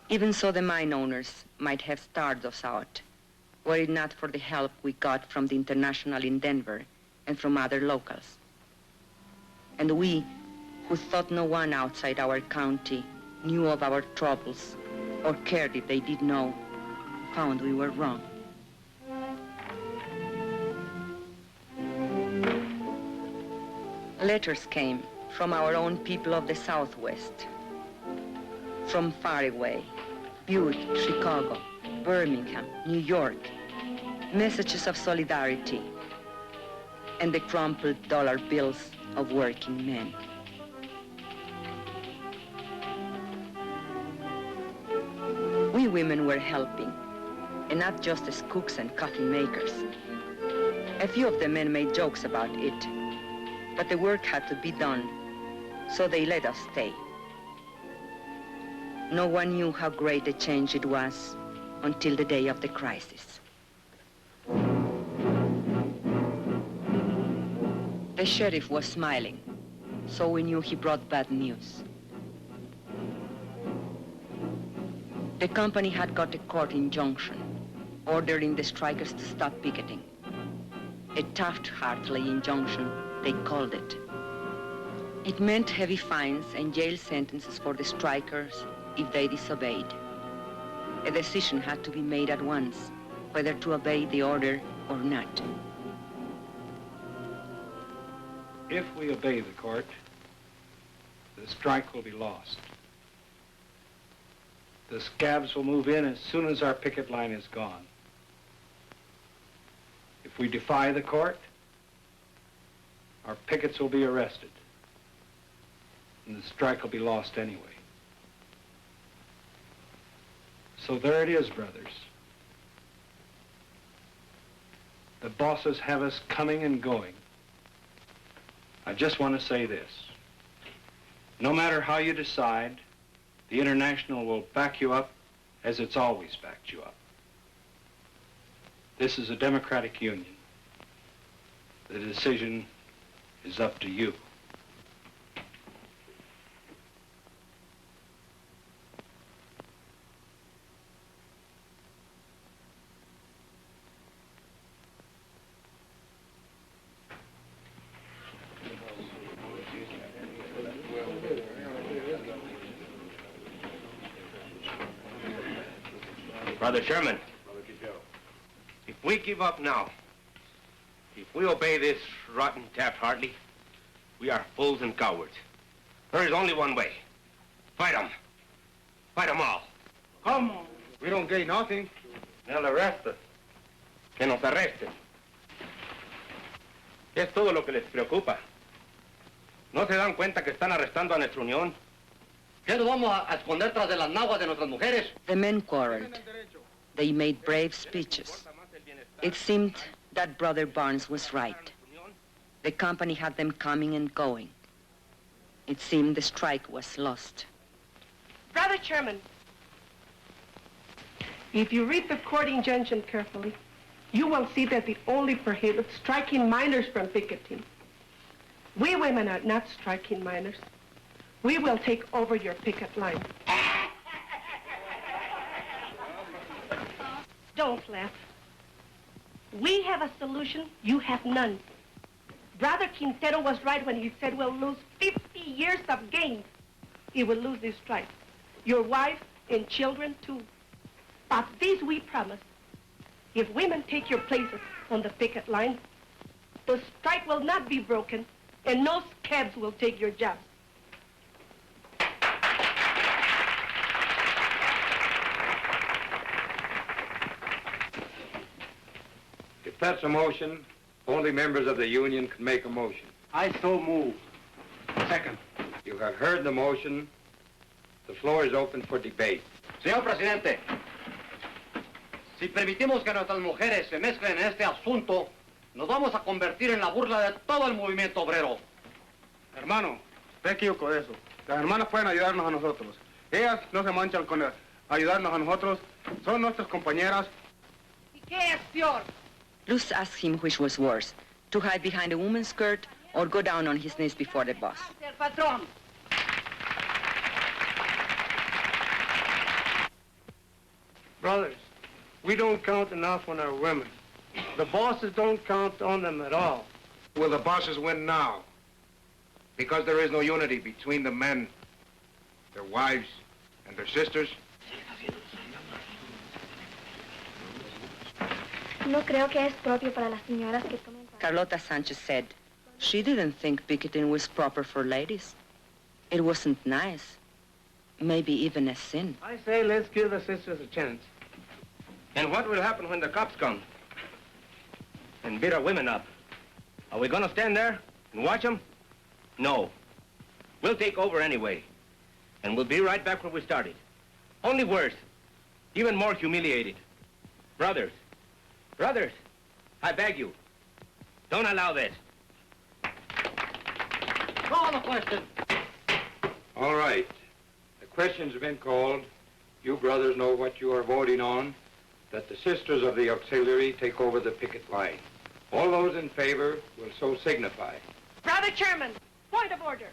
[SPEAKER 1] Even so, the mine owners might have starved us out, were it not for the help we got from the International in Denver and from other locals. And we, who thought no one outside our county knew of our troubles or cared if they did know, found we were wrong. Letters came from our own people of the Southwest, from far away, Butte, Chicago, Birmingham, New York, messages of solidarity, and the crumpled dollar bills of working men. We women were helping, and not just as cooks and coffee makers. A few of the men made jokes about it, but the work had to be done, so they let us stay. No one knew how great a change it was until the day of the crisis. The sheriff was smiling, so we knew he brought bad news. The company had got a court injunction ordering the strikers to stop picketing. A Taft-Hartley injunction, they called it. It meant heavy fines and jail sentences for the strikers if they disobeyed. A decision had to be made at once, whether to obey the order or not.
[SPEAKER 8] If we obey the court, the strike will be lost. The scabs will move in as soon as our picket line is gone. If we defy the court, our pickets will be arrested, and the strike will be lost anyway. So there it is, brothers. The bosses have us coming and going. I just want to say this. No matter how you decide, the International will back you up as it's always backed you up. This is a democratic union. The decision is up to you.
[SPEAKER 6] Brother Sherman, if we give up now, if we obey this rotten Taft-Hartley, we are fools and cowards. There is only one way. Fight them. Fight them all.
[SPEAKER 15] Come on. We don't gain nothing.
[SPEAKER 6] They'll arrest us. Que nos arresten. Es todo lo que les preocupa. ¿No se dan cuenta que están arrestando a nuestra unión?
[SPEAKER 17] ¿Qué nos vamos a esconder tras de las naguas de nuestras mujeres?
[SPEAKER 1] The men quarreled. They made brave speeches. It seemed that Brother Barnes was right. The company had them coming and going. It seemed the strike was lost.
[SPEAKER 12] Brother Chairman, if you read the court injunction carefully, you will see that it only prohibits striking miners from picketing. We women are not striking miners. We will take over your picket line. Don't laugh. We have a solution, you have none. Brother Quintero was right when he said we'll lose 50 years of gains. He will lose this strike. Your wife and children, too. But this we promise. If women take your places on the picket line, the strike will not be broken, and no scabs will take your jobs.
[SPEAKER 16] If that's a motion, only members of the union can make a motion.
[SPEAKER 17] I so move. Second.
[SPEAKER 16] You have heard the motion. The floor is open for debate.
[SPEAKER 17] Señor Presidente, si permitimos que nuestras mujeres se mezclen en este asunto, nos vamos a convertir en la burla de todo el movimiento obrero.
[SPEAKER 15] Hermano, usted equivocó de eso. Las hermanas pueden ayudarnos a nosotros. Ellas no se manchan con ayudarnos a nosotros. Son nuestras compañeras.
[SPEAKER 12] ¿Y qué es peor?
[SPEAKER 1] Luz asked him which was worse, to hide behind a woman's skirt or go down on his knees before the boss.
[SPEAKER 12] El patrón.
[SPEAKER 17] Brothers, we don't count enough on our women. The bosses don't count on them at all.
[SPEAKER 15] Will the bosses win now? Because there is no unity between the men, their wives, and their sisters?
[SPEAKER 4] No creo que es propio para las señoras que tomen...
[SPEAKER 1] Carlota Sanchez said she didn't think picketing was proper for ladies. It wasn't nice. Maybe even a sin.
[SPEAKER 17] I say let's give the sisters a chance.
[SPEAKER 6] And what will happen when the cops come and beat our women up? Are we gonna stand there and watch them? No. We'll take over anyway. And we'll be right back where we started. Only worse. Even more humiliated. Brothers, I beg you, don't allow this.
[SPEAKER 17] Call the question.
[SPEAKER 16] All right. The question's been called. You brothers know what you are voting on, that the sisters of the auxiliary take over the picket line. All those in favor will so signify.
[SPEAKER 12] Brother Chairman, point of order.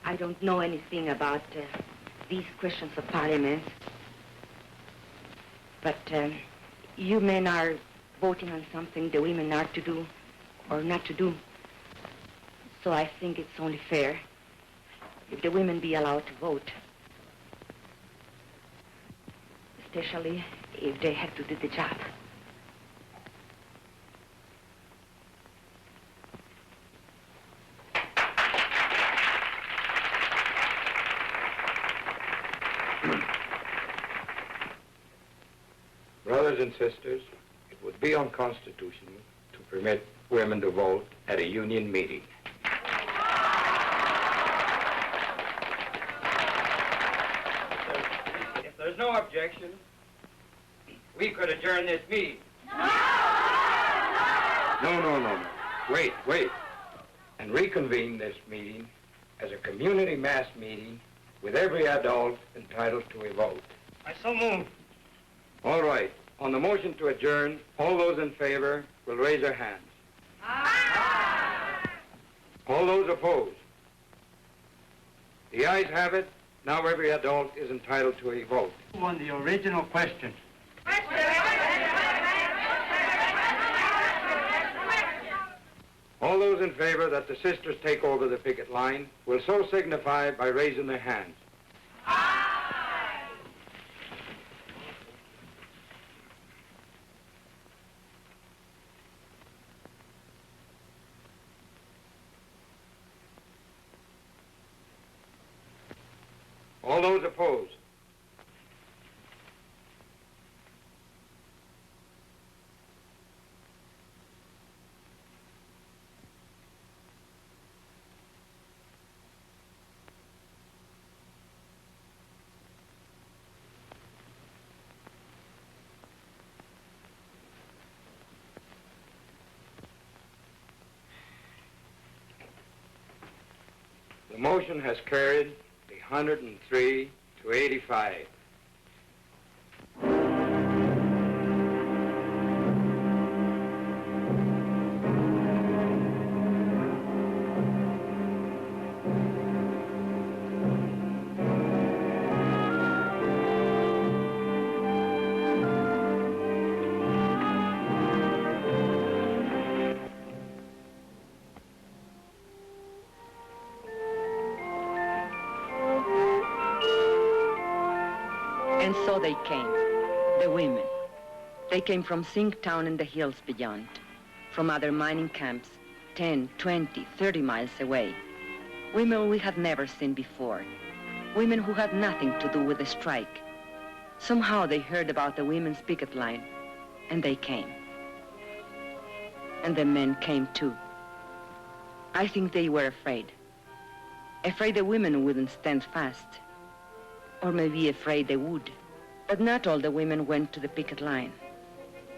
[SPEAKER 1] I don't know anything about these questions of parliament, but you men are voting on something the women are to do or not to do. So I think it's only fair if the women be allowed to vote, especially if they have to do the job.
[SPEAKER 16] Brothers and sisters, it would be unconstitutional to permit women to vote at a union meeting.
[SPEAKER 17] If there's no objection, we could adjourn this meeting.
[SPEAKER 16] No. Wait. And reconvene this meeting as a community mass meeting with every adult entitled to a vote.
[SPEAKER 17] I so move.
[SPEAKER 16] All right. On the motion to adjourn, all those in favor will raise their hands. Aye. All those opposed? The ayes have it. Now every adult is entitled to a vote.
[SPEAKER 17] On the original question.
[SPEAKER 16] All those in favor that the sisters take over the picket line will so signify by raising their hands. All those opposed? The motion has carried 103 to 85.
[SPEAKER 1] And so they came, the women. They came from Sink Town and the hills beyond, from other mining camps, 10, 20, 30 miles away. Women we had never seen before. Women who had nothing to do with the strike. Somehow they heard about the women's picket line, and they came. And the men came too. I think they were afraid. Afraid the women wouldn't stand fast. Or maybe afraid they would. But not all the women went to the picket line.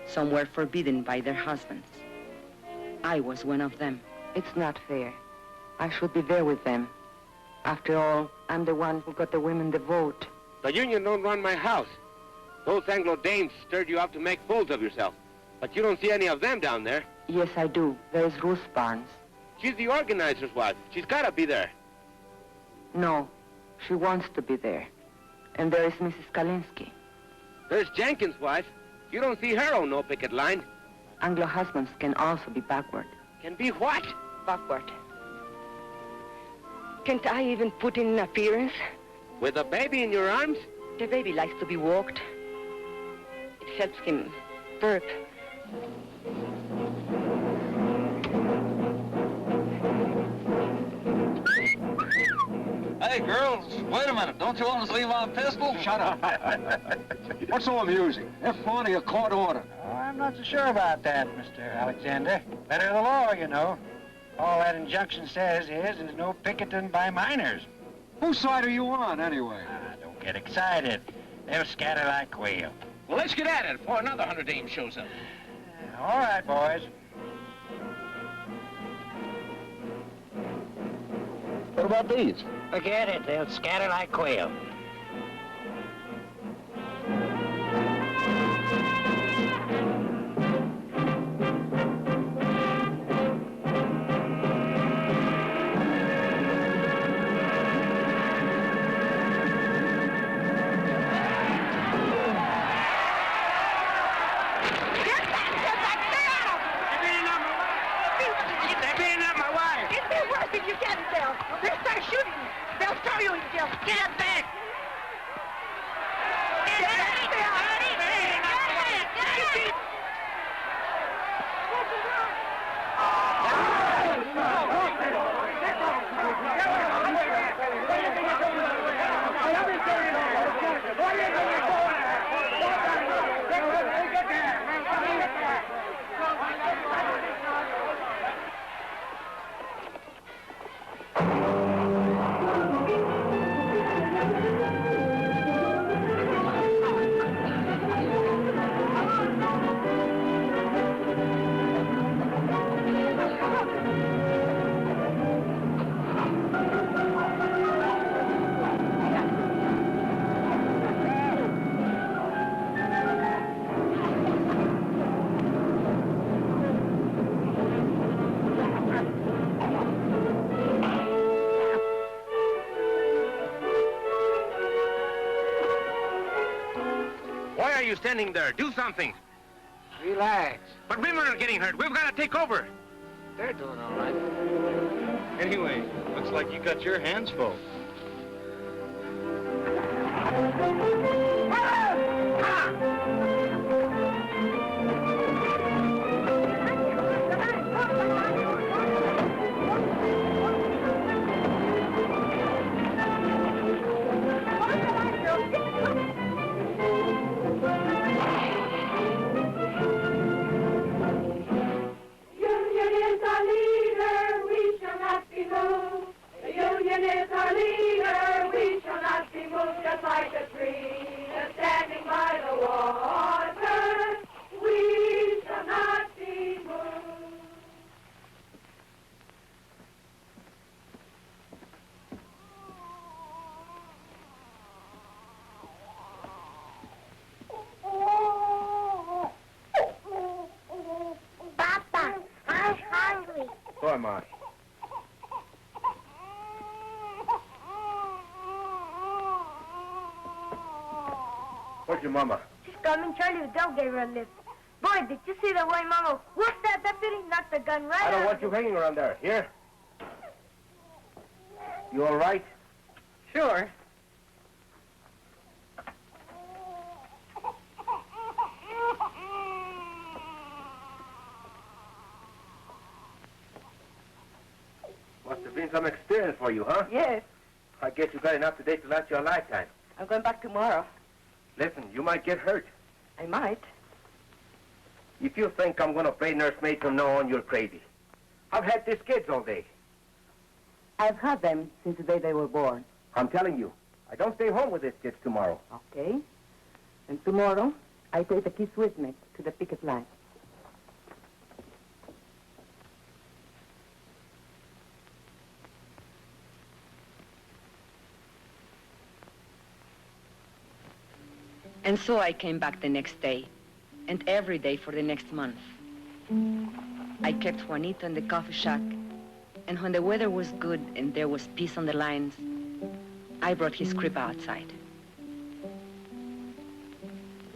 [SPEAKER 1] Some were forbidden by their husbands. I was one of them. It's not fair. I should be there with them. After all, I'm the one who got the women the vote.
[SPEAKER 10] The union don't run my house. Those Anglo-Danes stirred you up to make fools of yourself. But you don't see any of them down there.
[SPEAKER 1] Yes, I do. There's Ruth Barnes.
[SPEAKER 10] She's the organizer's wife. She's gotta be there.
[SPEAKER 1] No, she wants to be there. And there is Mrs. Kalinsky.
[SPEAKER 10] There's Jenkins' wife. You don't see her on no picket line.
[SPEAKER 1] Anglo husbands can also be backward.
[SPEAKER 10] Can be what?
[SPEAKER 1] Backward. Can't I even put in an appearance?
[SPEAKER 10] With a baby in your arms?
[SPEAKER 1] The baby likes to be walked. It helps him burp.
[SPEAKER 9] Hey, girls, wait a minute. Don't you want to see my pistol?
[SPEAKER 18] Shut up. What's so amusing? F1 or a court order?
[SPEAKER 7] Oh, I'm not so sure about that, Mr. Alexander. Better the law, you know. All that injunction says is there's no picketing by miners.
[SPEAKER 18] Whose side are you on, anyway?
[SPEAKER 7] Don't get excited. They'll scatter like quail.
[SPEAKER 9] Well, let's get at it before another 100 dames shows up.
[SPEAKER 7] All right, boys.
[SPEAKER 9] What about these?
[SPEAKER 7] Forget it. They'll scatter like quail.
[SPEAKER 10] Why are you standing there? Do something.
[SPEAKER 17] Relax.
[SPEAKER 10] But women are getting hurt. We've got to take over.
[SPEAKER 17] They're doing all right.
[SPEAKER 8] Anyway, looks like you got your hands full.
[SPEAKER 10] So am I. Where's your mama?
[SPEAKER 4] She's coming. Charlie the dog gave her a lift. Boy, did you see the way Mama whooped that deputy? Knocked the gun right
[SPEAKER 10] I don't
[SPEAKER 4] out
[SPEAKER 10] want
[SPEAKER 4] of
[SPEAKER 10] you
[SPEAKER 4] him.
[SPEAKER 10] hanging around there. Here? You all right?
[SPEAKER 3] Sure.
[SPEAKER 10] been some experience for you, huh?
[SPEAKER 3] Yes.
[SPEAKER 10] I guess you got enough today to last you a lifetime.
[SPEAKER 3] I'm going back tomorrow.
[SPEAKER 10] Listen, you might get hurt.
[SPEAKER 3] I might.
[SPEAKER 10] If you think I'm going to play nursemaid from now on, you're crazy. I've had these kids all day.
[SPEAKER 3] I've had them since the day they were born.
[SPEAKER 10] I'm telling you, I don't stay home with these kids tomorrow.
[SPEAKER 3] Okay. And tomorrow, I take the kids with me to the picket line.
[SPEAKER 1] And so I came back the next day, and every day for the next month. I kept Juanito in the coffee shack, and when the weather was good and there was peace on the lines, I brought his crib outside.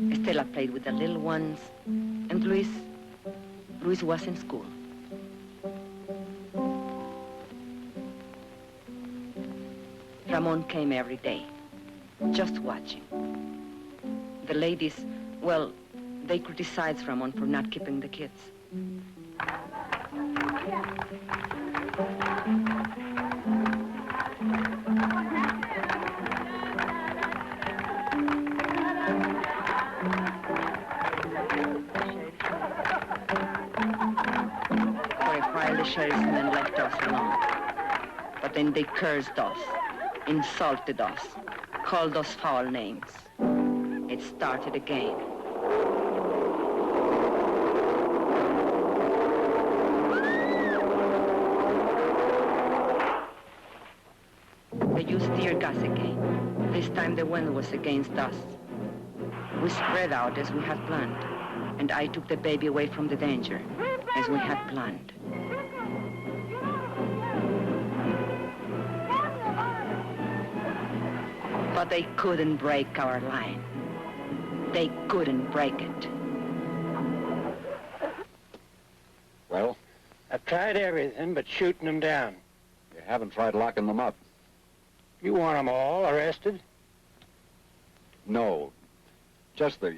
[SPEAKER 1] Estela played with the little ones, and Luis was in school. Ramon came every day, just watching. The ladies, well, they criticized Ramon for not keeping the kids. For a while, the sheriff's men left us alone. But then they cursed us, insulted us, called us foul names. It started again. They used tear gas again. This time the wind was against us. We spread out as we had planned, and I took the baby away from the danger, as we had planned. But they couldn't break our line. They couldn't break it.
[SPEAKER 18] Well?
[SPEAKER 7] I've tried everything but shooting them down.
[SPEAKER 18] You haven't tried locking them up.
[SPEAKER 7] You want them all arrested?
[SPEAKER 18] No. Just the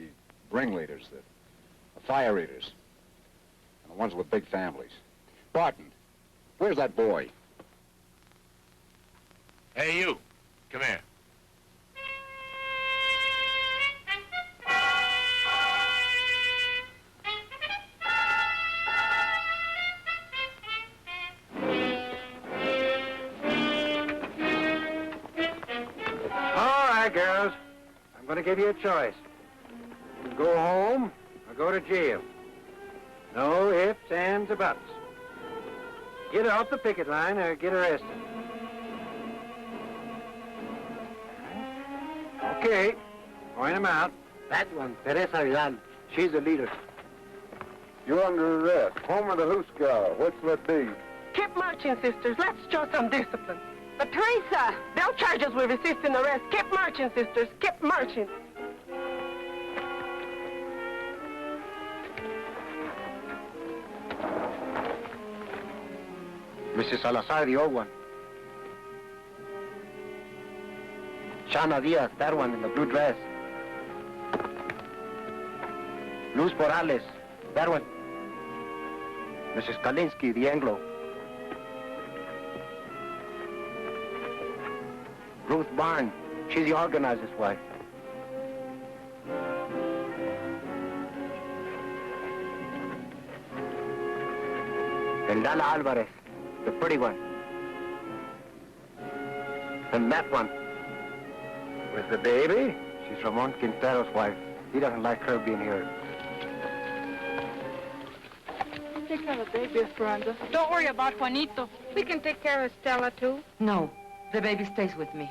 [SPEAKER 18] ringleaders, the fire eaters. And the ones with big families. Barton, where's that boy?
[SPEAKER 6] Hey, you. Come here.
[SPEAKER 7] Girls, I'm going to give you a choice. You can go home or go to jail. No ifs, ands, or buts. Get off the picket line or get arrested. Okay, point them out. That one, Teresa Vidal. She's the leader.
[SPEAKER 18] You're under arrest. Homer the Hoosegow. What's that be?
[SPEAKER 12] Keep marching, sisters. Let's show some discipline. But Teresa, they'll charge us with resisting arrest. Keep marching, sisters. Keep marching.
[SPEAKER 17] Mrs. Salazar, the old one. Shana Diaz, that one in the blue dress. Luz Morales, that one. Mrs. Kalinsky, the Anglo. Ruth Barn, she's the organizer's wife. And Lala Alvarez, the pretty one. And that one, with the baby, she's Ramon Quintero's wife. He doesn't like her being here.
[SPEAKER 11] Take care of the baby, Esperanza. Don't worry about Juanito. We can take care of Stella, too.
[SPEAKER 1] No, the baby stays with me.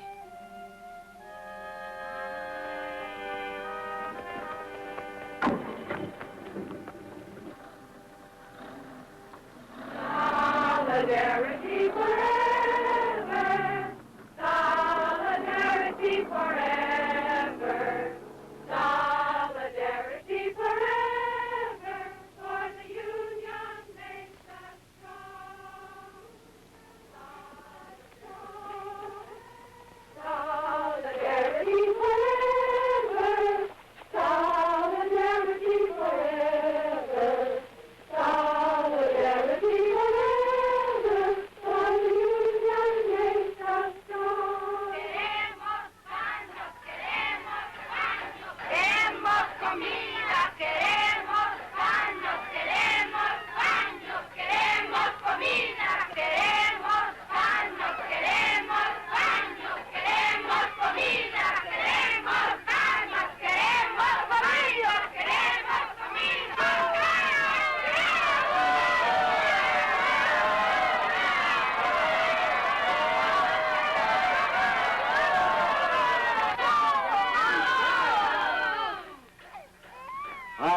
[SPEAKER 4] Solidarity forever. Solidarity forever. Solidarity forever. For the union makes us strong.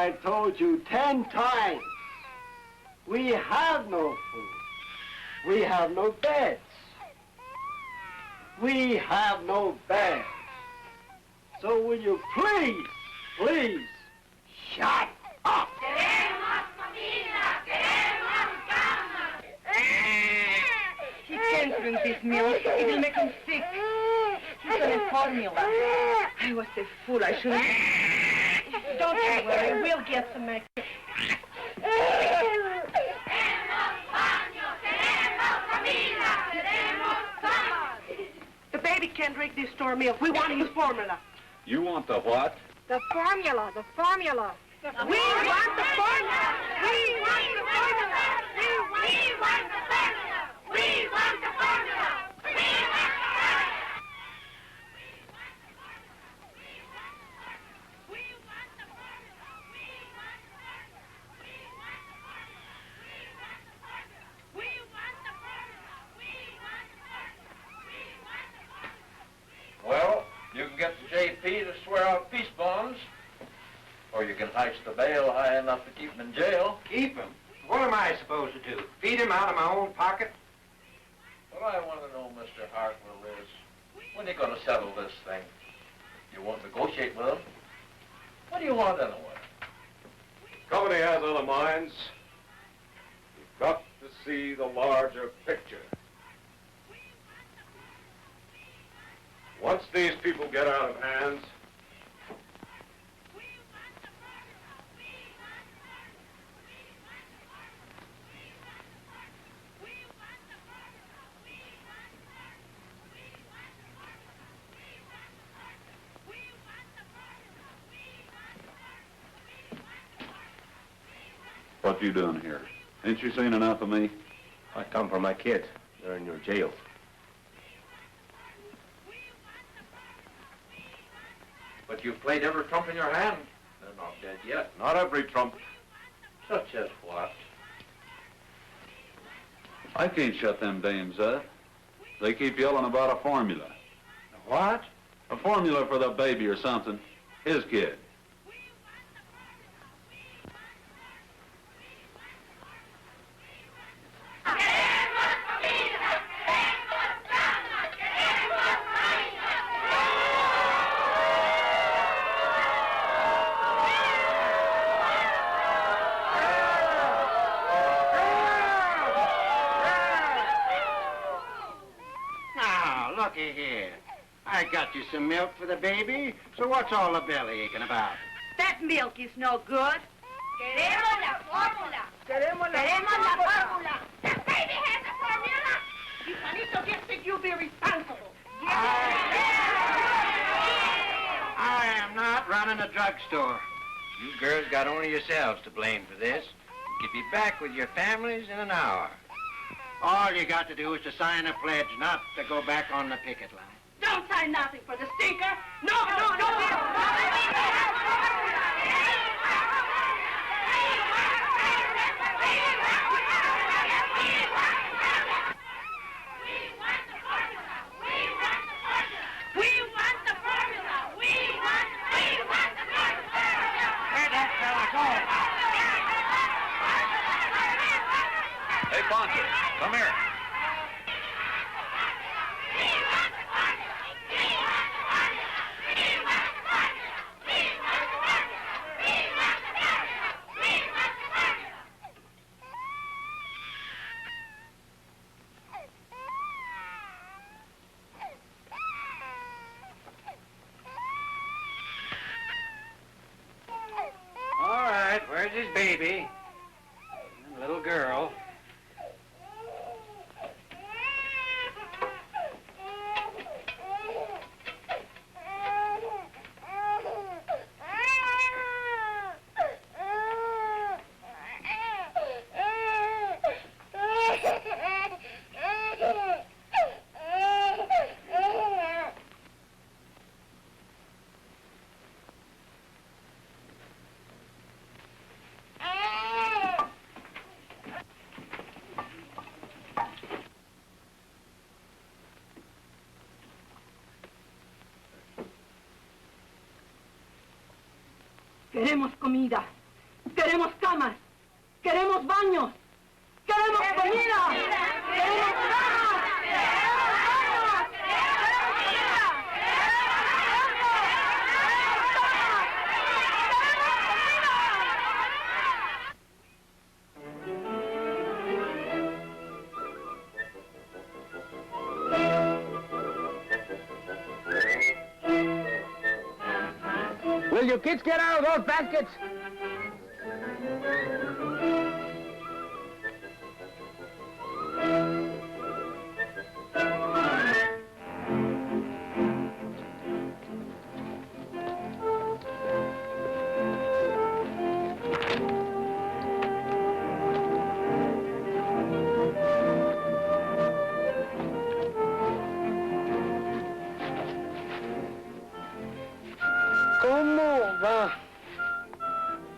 [SPEAKER 17] I told you 10 times. We have no food. We have no beds. We have no beds. So will you please, shut up?
[SPEAKER 13] He can't drink this milk. It will make him sick. He's on a formula. I was a fool. I shouldn't...
[SPEAKER 12] Don't you worry. We'll get some extra. The baby can't drink this store milk. We want his formula.
[SPEAKER 20] You want the what?
[SPEAKER 4] The formula, the formula.
[SPEAKER 12] We want the formula. We want the formula.
[SPEAKER 4] We want the formula. We want the formula.
[SPEAKER 9] Well, you can get the JP to swear out peace bonds, or you can heist the bail high enough to keep him in jail.
[SPEAKER 7] Keep him? What am I supposed to do? Feed him out of my own pocket?
[SPEAKER 9] What I want to know, Mr. Hartwell, is when are you going to settle this thing? You won't negotiate with him? What do you want anyway?
[SPEAKER 18] Company has other minds. You've got to see the larger picture. Once these people get out of hands,
[SPEAKER 20] What you doing here? Ain't you seen enough of me?
[SPEAKER 10] I come for my kids. They're in your jail.
[SPEAKER 9] But you've played every trump in your hand. They're not dead yet.
[SPEAKER 20] Not every trump.
[SPEAKER 9] Such as what?
[SPEAKER 20] I can't shut them dames up. They keep yelling about a formula.
[SPEAKER 7] What?
[SPEAKER 20] A formula for the baby or something. His kid.
[SPEAKER 17] Now, looky here. I got you some milk for the baby, so what's all the belly aching about?
[SPEAKER 4] That milk is no good. Queremos la fórmula. Queremos la fórmula. The baby has a formula.
[SPEAKER 12] If Juanito gets sick, you'll be responsible.
[SPEAKER 17] I am not running a drugstore. You girls got only yourselves to blame for this. You could be back with your families in an hour. All you got to do is to sign a pledge not to go back on the picket line.
[SPEAKER 12] Don't sign nothing for the stinker. No.
[SPEAKER 17] Where'd that fella go?
[SPEAKER 20] Hey, Poncho, come here.
[SPEAKER 17] All right, where's his baby? And little girl.
[SPEAKER 12] Queremos comida. Queremos camas. Queremos baños. Queremos comida. Queremos camas.
[SPEAKER 2] Will you kids get out of those baskets?
[SPEAKER 10] ¿Cómo va?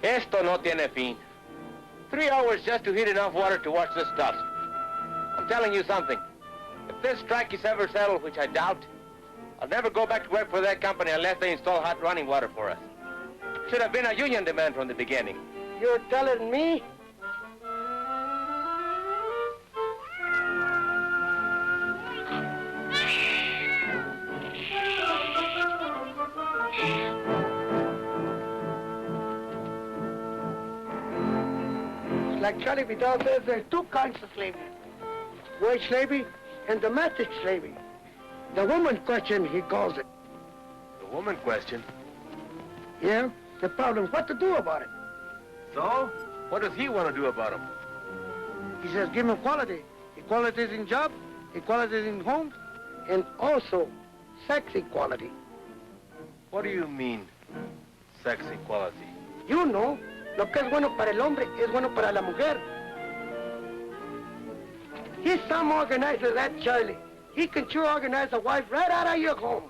[SPEAKER 10] Esto no tiene fin. 3 hours just to heat enough water to wash this stuff. I'm telling you something. If this strike is ever settled, which I doubt, I'll never go back to work for that company unless they install hot running water for us. Should have been a union demand from the beginning.
[SPEAKER 17] You're telling me? Like Charlie Vidal says, there's 2 kinds of slavery. Wage slavery and domestic slavery. The woman question, he calls it.
[SPEAKER 10] The woman question?
[SPEAKER 17] Yeah, the problem is what to do about it.
[SPEAKER 10] So? What does he want to do about them?
[SPEAKER 17] He says give them equality. Equality is in job, equality is in home, and also sex equality.
[SPEAKER 10] What do you mean, sex equality?
[SPEAKER 17] You know, lo que es bueno para el hombre es bueno para la mujer. He's some organizer, that Charlie. He can sure organize a wife right out of your home.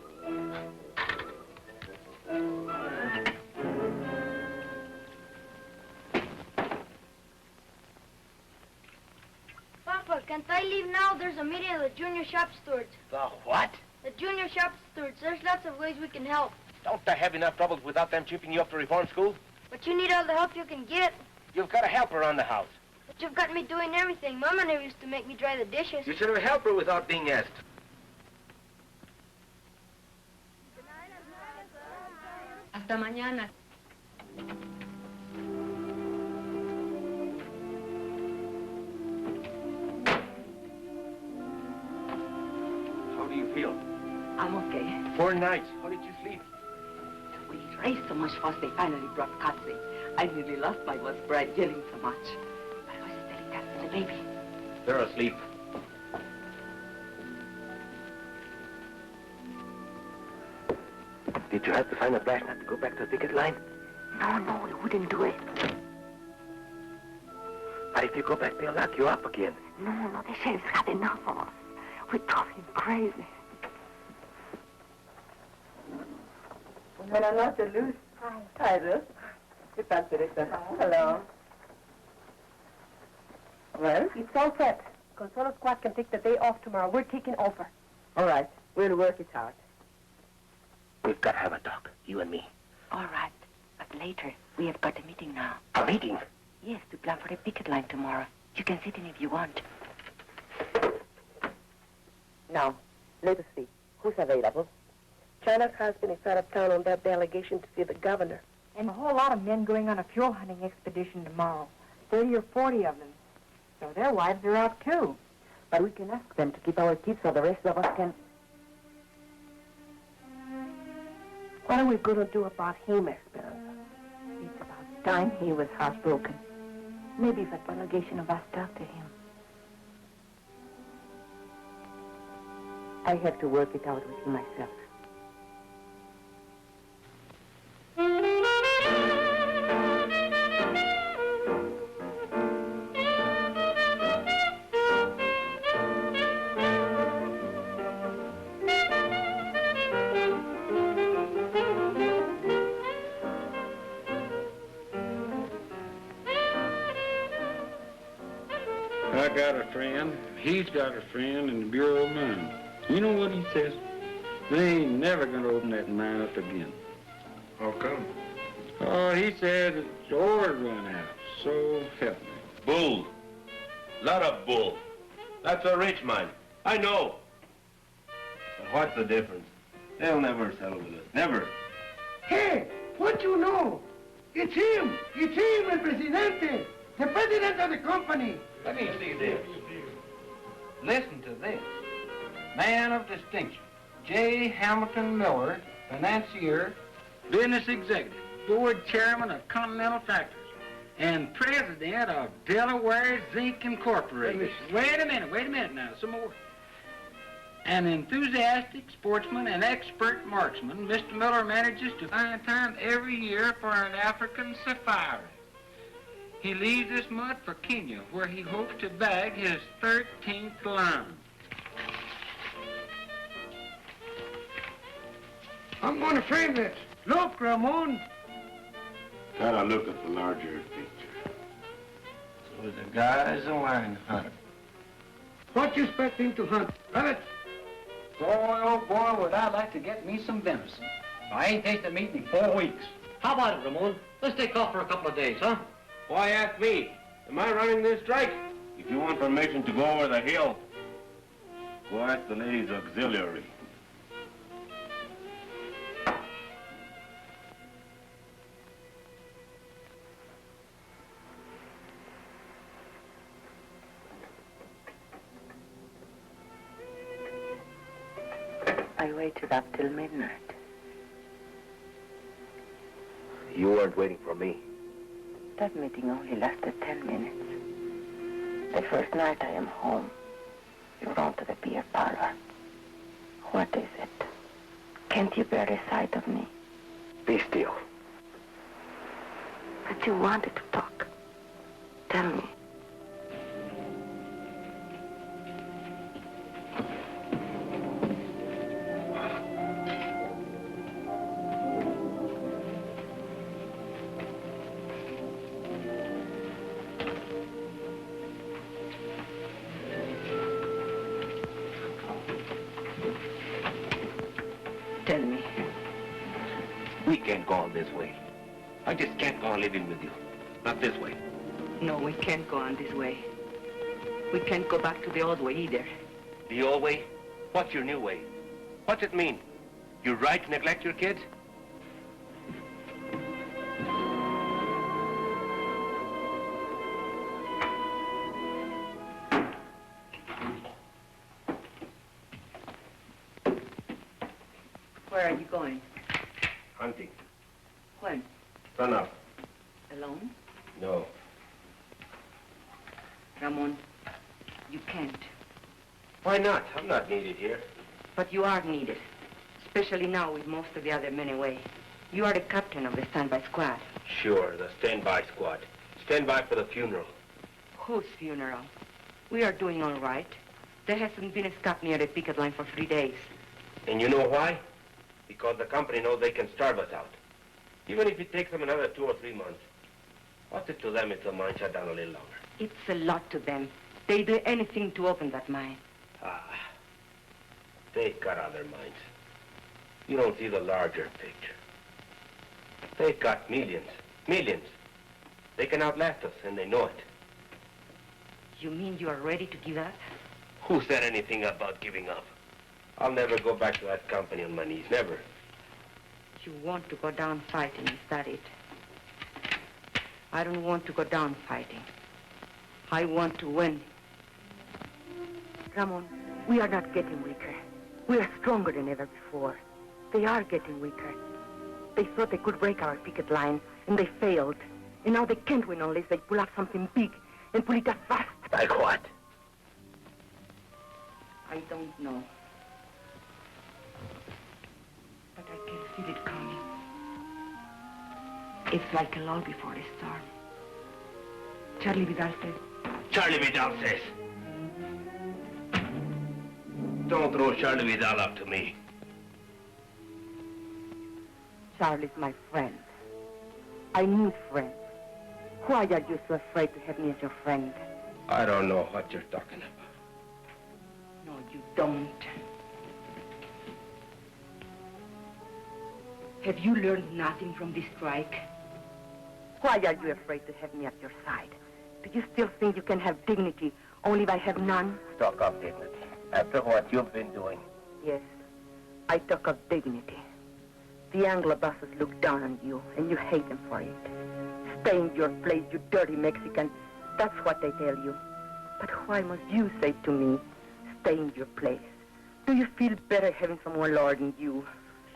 [SPEAKER 19] Papa, can't I leave now? There's a meeting of the junior shop stewards.
[SPEAKER 10] The what?
[SPEAKER 19] The junior shop stewards. There's lots of ways we can help.
[SPEAKER 10] Don't I have enough troubles without them chipping you up to reform school?
[SPEAKER 19] But you need all the help you can get.
[SPEAKER 10] You've got a helper around the house.
[SPEAKER 19] But you've got me doing everything. Mama never used to make me dry the dishes.
[SPEAKER 10] You should have a helper without being asked.
[SPEAKER 13] Hasta mañana.
[SPEAKER 10] How do you feel?
[SPEAKER 1] I'm okay.
[SPEAKER 10] 4 nights. How did you sleep?
[SPEAKER 1] We raised so much fuss, they finally brought Patsy. I nearly lost my voice bride yelling so much. I was telling that to the baby.
[SPEAKER 10] They're asleep. Did you have to find a flashlight to go back to the picket line?
[SPEAKER 1] No, we wouldn't do it.
[SPEAKER 10] But if you go back, they'll lock you up again.
[SPEAKER 1] No, the sheriff's had enough of us. We drove him crazy.
[SPEAKER 3] Buenas noches, Luz. Hi, Ruth. ¿Qué tal, Teresa? Hello. Well?
[SPEAKER 12] It's all set. Consuelo Squad can take the day off tomorrow. We're taking over.
[SPEAKER 3] All right. We'll work it out.
[SPEAKER 10] We've got to have a talk, you and me.
[SPEAKER 1] All right, but later. We have got a meeting now.
[SPEAKER 10] A meeting?
[SPEAKER 1] Yes, to plan for the picket line tomorrow. You can sit in if you want.
[SPEAKER 3] Now, let us see. Who's available?
[SPEAKER 12] China's husband is out of town on that delegation to see the governor.
[SPEAKER 11] And a whole lot of men going on a fuel hunting expedition tomorrow. 30 or 40 of them. So their wives are out too.
[SPEAKER 3] But we can ask them to keep our kids so the rest of us can...
[SPEAKER 12] What are we going to do about him, Esperanza?
[SPEAKER 1] It's about time he was heartbroken. Maybe if a delegation of us talk to him.
[SPEAKER 3] I have to work it out with him myself.
[SPEAKER 16] I got a friend, he's got a friend in the Bureau of Mines. You know what he says? They ain't never gonna open that mine up again.
[SPEAKER 18] How come?
[SPEAKER 8] Oh, he said the ore run out, so help me.
[SPEAKER 6] Bull. Lot of bull. That's a rich man. I know. But what's the difference? They'll never settle with us. Never.
[SPEAKER 17] Hey, what you know? It's him. It's him, el presidente. The president of the company.
[SPEAKER 7] Let me see this. Listen to this. Man of distinction, J. Hamilton Miller, financier, business executive, board chairman of Continental Factories, and president of Delaware Zinc Incorporated. Wait a minute now, some more. An enthusiastic sportsman and expert marksman, Mr. Miller manages to find time every year for an African safari. He leaves this mud for Kenya, where he hopes to bag his 13th lion.
[SPEAKER 17] I'm going to frame this. Look, Ramon.
[SPEAKER 6] Gotta look at the larger picture.
[SPEAKER 17] So the guy's a lion hunter. What you expect him to hunt? Rabbit?
[SPEAKER 7] Boy, oh boy, would I like to get me some venison. I ain't tasted meat in 4 weeks.
[SPEAKER 10] How about it, Ramon? Let's take off for a couple of days, huh?
[SPEAKER 6] Why ask me? Am I running this strike? If you want permission to go over the hill, go ask the ladies' auxiliary.
[SPEAKER 3] I waited up till midnight.
[SPEAKER 6] You weren't waiting for me.
[SPEAKER 3] That meeting only lasted 10 minutes. The first night I am home, you run to the beer parlor. What is it? Can't you bear the sight of me?
[SPEAKER 6] Be still.
[SPEAKER 3] But you wanted to talk. Tell me. Tell me.
[SPEAKER 6] We can't go on this way. I just can't go on living with you. Not this way.
[SPEAKER 1] No, we can't go on this way. We can't go back to the old way either.
[SPEAKER 6] The old way? What's your new way? What's it mean? You're right to neglect your kids?
[SPEAKER 1] Where are you going?
[SPEAKER 6] Hunting.
[SPEAKER 1] When?
[SPEAKER 6] Run up.
[SPEAKER 1] Alone?
[SPEAKER 6] No.
[SPEAKER 1] Ramon, you can't.
[SPEAKER 6] Why not? I'm not needed here.
[SPEAKER 1] But you are needed. Especially now with most of the other men away. You are the captain of the standby squad.
[SPEAKER 6] Sure, the standby squad. Stand by for the funeral.
[SPEAKER 1] Whose funeral? We are doing all right. There hasn't been a scout near the picket line for 3 days.
[SPEAKER 6] And you know why? Because the company knows they can starve us out. Even if it takes them another 2 or 3 months. What's it to them if the mine shut down a little longer?
[SPEAKER 1] It's a lot to them. They do anything to open that mine.
[SPEAKER 6] They've got other minds. You don't see the larger picture. They've got millions. Millions. They can outlast us, and they know it.
[SPEAKER 1] You mean you are ready to give up?
[SPEAKER 6] Who said anything about giving up? I'll never go back to that company on my knees. Never.
[SPEAKER 1] You want to go down fighting, is that it? I don't want to go down fighting. I want to win. Ramon, we are not getting weaker. We are stronger than ever before. They are getting weaker. They thought they could break our picket line, and they failed. And now they can't win unless they pull out something big and pull it up fast.
[SPEAKER 6] Like what?
[SPEAKER 1] I don't know. But I can feel it coming. It's like a lull before a storm. Charlie Vidal says.
[SPEAKER 6] Charlie Vidal says. Don't throw Charlie Vidal up to me.
[SPEAKER 1] Charlie's my friend. I need friends. Why are you so afraid to have me as your friend?
[SPEAKER 6] I don't know what you're talking about.
[SPEAKER 1] No, you don't. Have you learned nothing from this strike?
[SPEAKER 3] Why are you afraid to have me at your side? Do you still think you can have dignity only if I have none?
[SPEAKER 6] Talk of dignity. After what you've been doing.
[SPEAKER 3] Yes, I talk of dignity. The Anglo bosses look down on you, and you hate them for it. Stay in your place, you dirty Mexican. That's what they tell you. But why must you say to me, stay in your place? Do you feel better having someone lording you?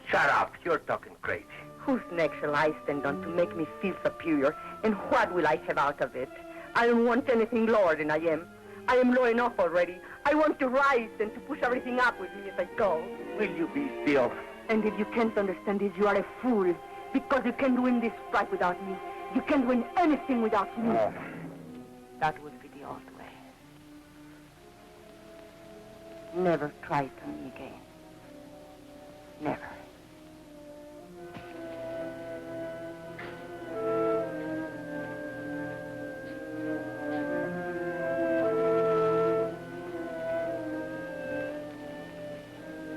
[SPEAKER 6] Shut up. You're talking crazy.
[SPEAKER 3] Whose neck shall I stand on to make me feel superior? And what will I have out of it? I don't want anything lower than I am. I am low enough already. I want to rise and to push everything up with me as I go.
[SPEAKER 6] Will you be still?
[SPEAKER 3] And if you can't understand this, you are a fool. Because you can't win this strike without me. You can't win anything without me.
[SPEAKER 6] Oh.
[SPEAKER 3] That would be the old way. Never try it on me again. Never.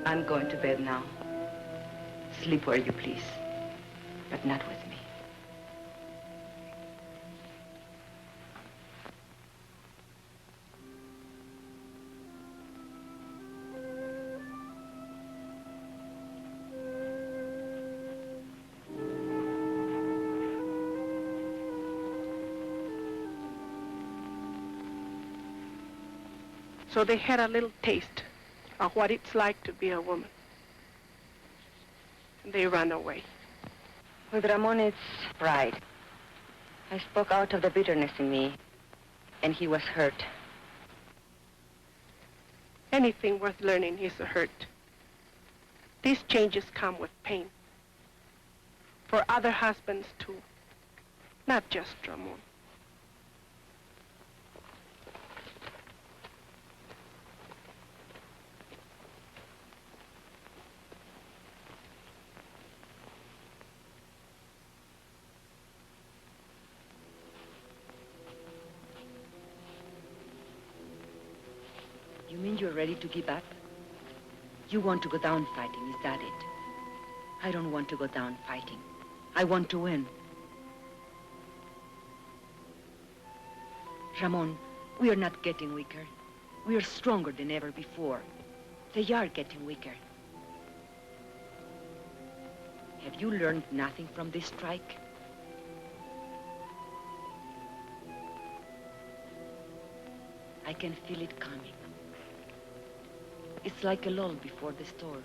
[SPEAKER 1] I'm going to bed now. Sleep where you please, but not with me.
[SPEAKER 12] So they had a little taste of what it's like to be a woman. And they ran away.
[SPEAKER 3] With Ramon, it's pride. I spoke out of the bitterness in me, and he was hurt.
[SPEAKER 12] Anything worth learning is a hurt. These changes come with pain. For other husbands, too. Not just Ramon.
[SPEAKER 1] You mean you're ready to give up? You want to go down fighting, is that it? I don't want to go down fighting. I want to win. Ramon, we are not getting weaker. We are stronger than ever before. They are getting weaker. Have you learned nothing from this strike? I can feel it coming. It's like a lull before the storm.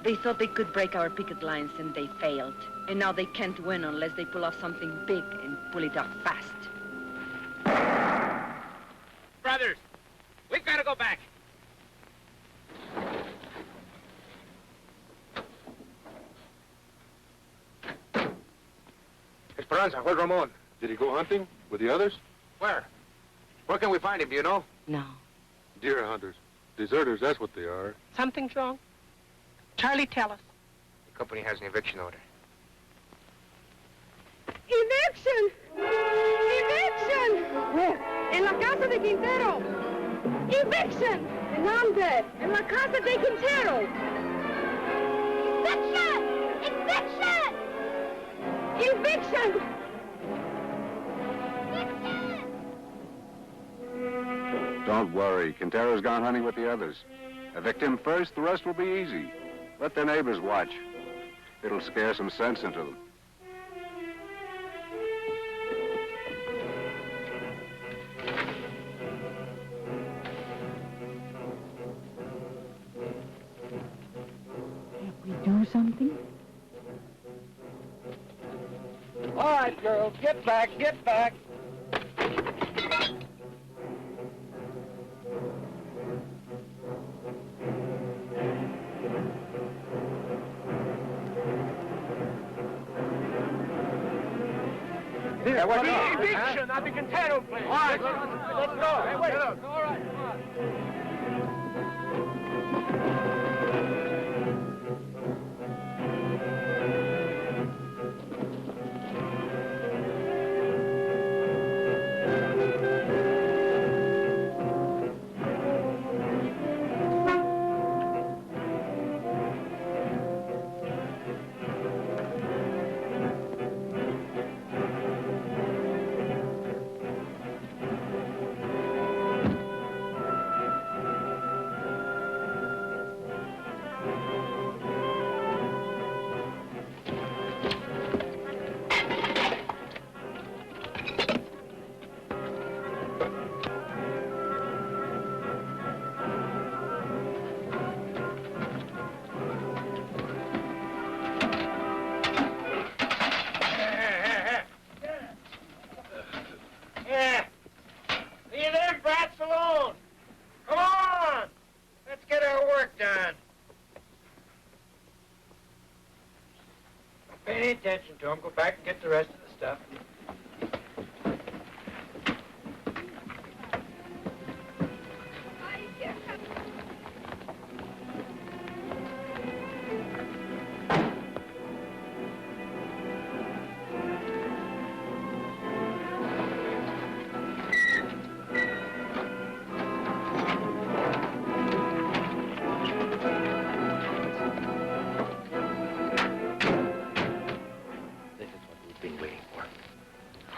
[SPEAKER 1] They thought they could break our picket lines and they failed. And now they can't win unless they pull off something big and pull it off fast.
[SPEAKER 10] Brothers, we've got to go back.
[SPEAKER 15] Esperanza, where's Ramon?
[SPEAKER 18] Did he go hunting with the others?
[SPEAKER 15] Where? Where can we find him, do you know?
[SPEAKER 1] No.
[SPEAKER 18] Deer hunters. Deserters, that's what they are.
[SPEAKER 12] Something's wrong? Charlie, tell us.
[SPEAKER 15] The company has an eviction order.
[SPEAKER 4] ¡Eviction! ¡Eviction!
[SPEAKER 11] Where?
[SPEAKER 4] En la casa de Quintero. Eviction!
[SPEAKER 11] ¿En dónde?
[SPEAKER 4] En la casa de Quintero. Eviction! Eviction! Eviction!
[SPEAKER 18] Don't worry. Quintero's gone hunting with the others. Evict him first, the rest will be easy. Let their neighbors watch. It'll scare some sense into them.
[SPEAKER 11] We do something?
[SPEAKER 17] All right, girls, get back, get back.
[SPEAKER 15] Here, what's
[SPEAKER 17] The
[SPEAKER 15] up?
[SPEAKER 17] eviction at the Quintero place.
[SPEAKER 15] All right,
[SPEAKER 17] let's go. Hey, wait. All right, come on.
[SPEAKER 7] any attention to him. Go back and get the rest of the stuff.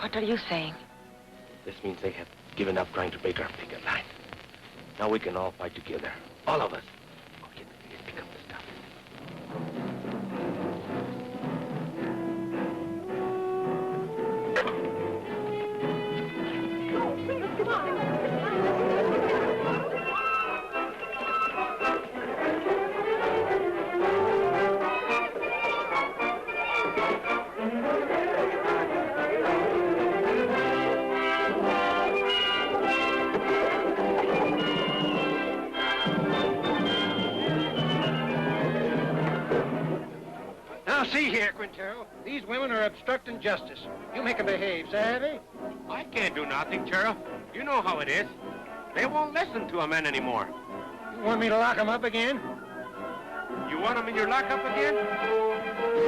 [SPEAKER 3] What are you saying?
[SPEAKER 10] This means they have given up trying to break our picket line. Now we can all fight together. All of us. Go get and pick up the stuff.
[SPEAKER 7] Now, see here, Quintero. These women are obstructing justice. You make them behave, savvy?
[SPEAKER 10] I can't do nothing, Sheriff. You know how it is. They won't listen to a man anymore.
[SPEAKER 7] You want me to lock them up again?
[SPEAKER 10] You want them in your lockup again?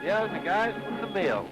[SPEAKER 17] Yeah, the guys from the mill.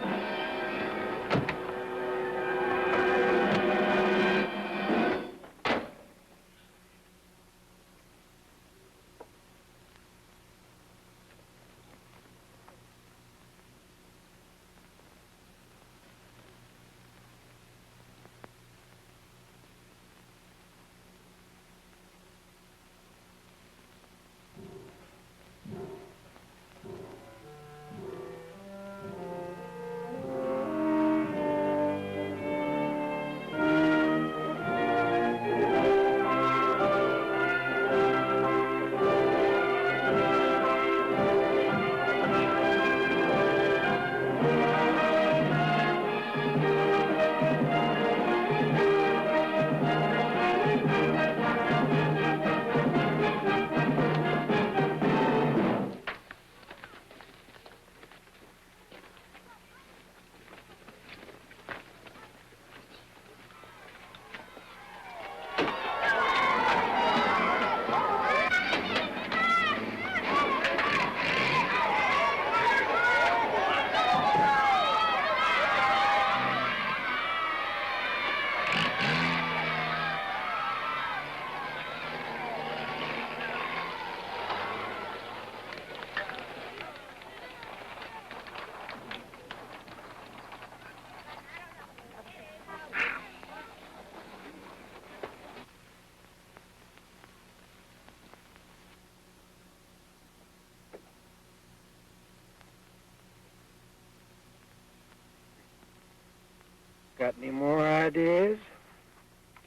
[SPEAKER 7] Got any more ideas?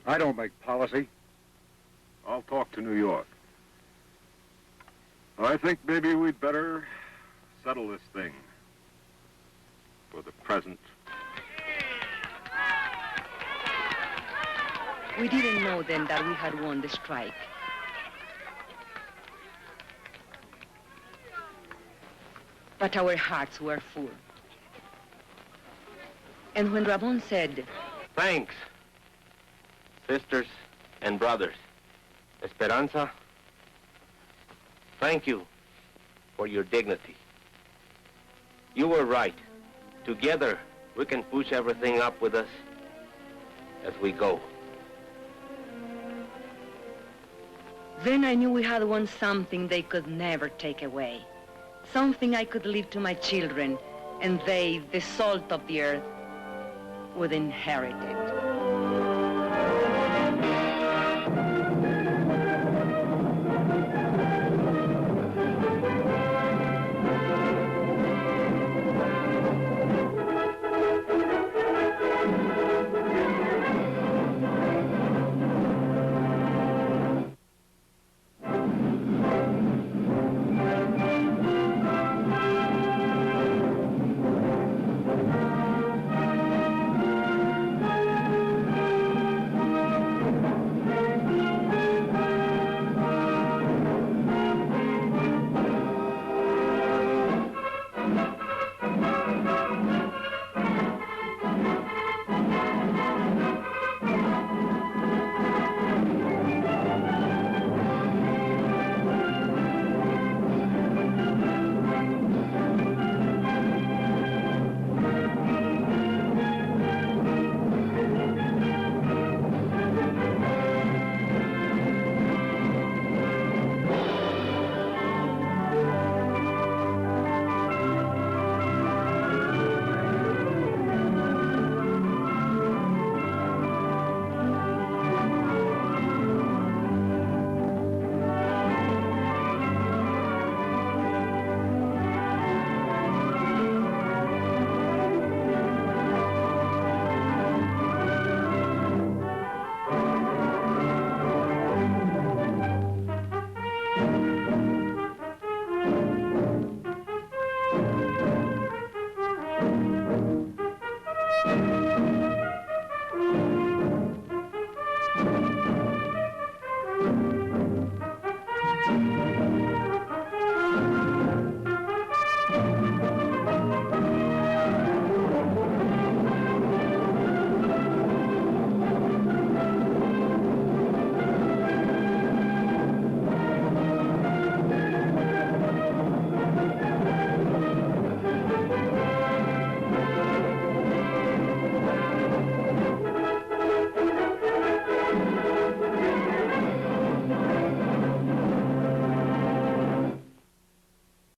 [SPEAKER 18] I don't make policy. I'll talk to New York. I think maybe we'd better settle this thing for the present.
[SPEAKER 1] We didn't know then that we had won the strike. But our hearts were full. And when Ramon said,
[SPEAKER 10] Thanks, sisters and brothers. Esperanza, thank you for your dignity. You were right. Together, we can push everything up with us as we go.
[SPEAKER 1] then I knew we had won something they could never take away. Something I could leave to my children, and they, the salt of the earth, would inherit it.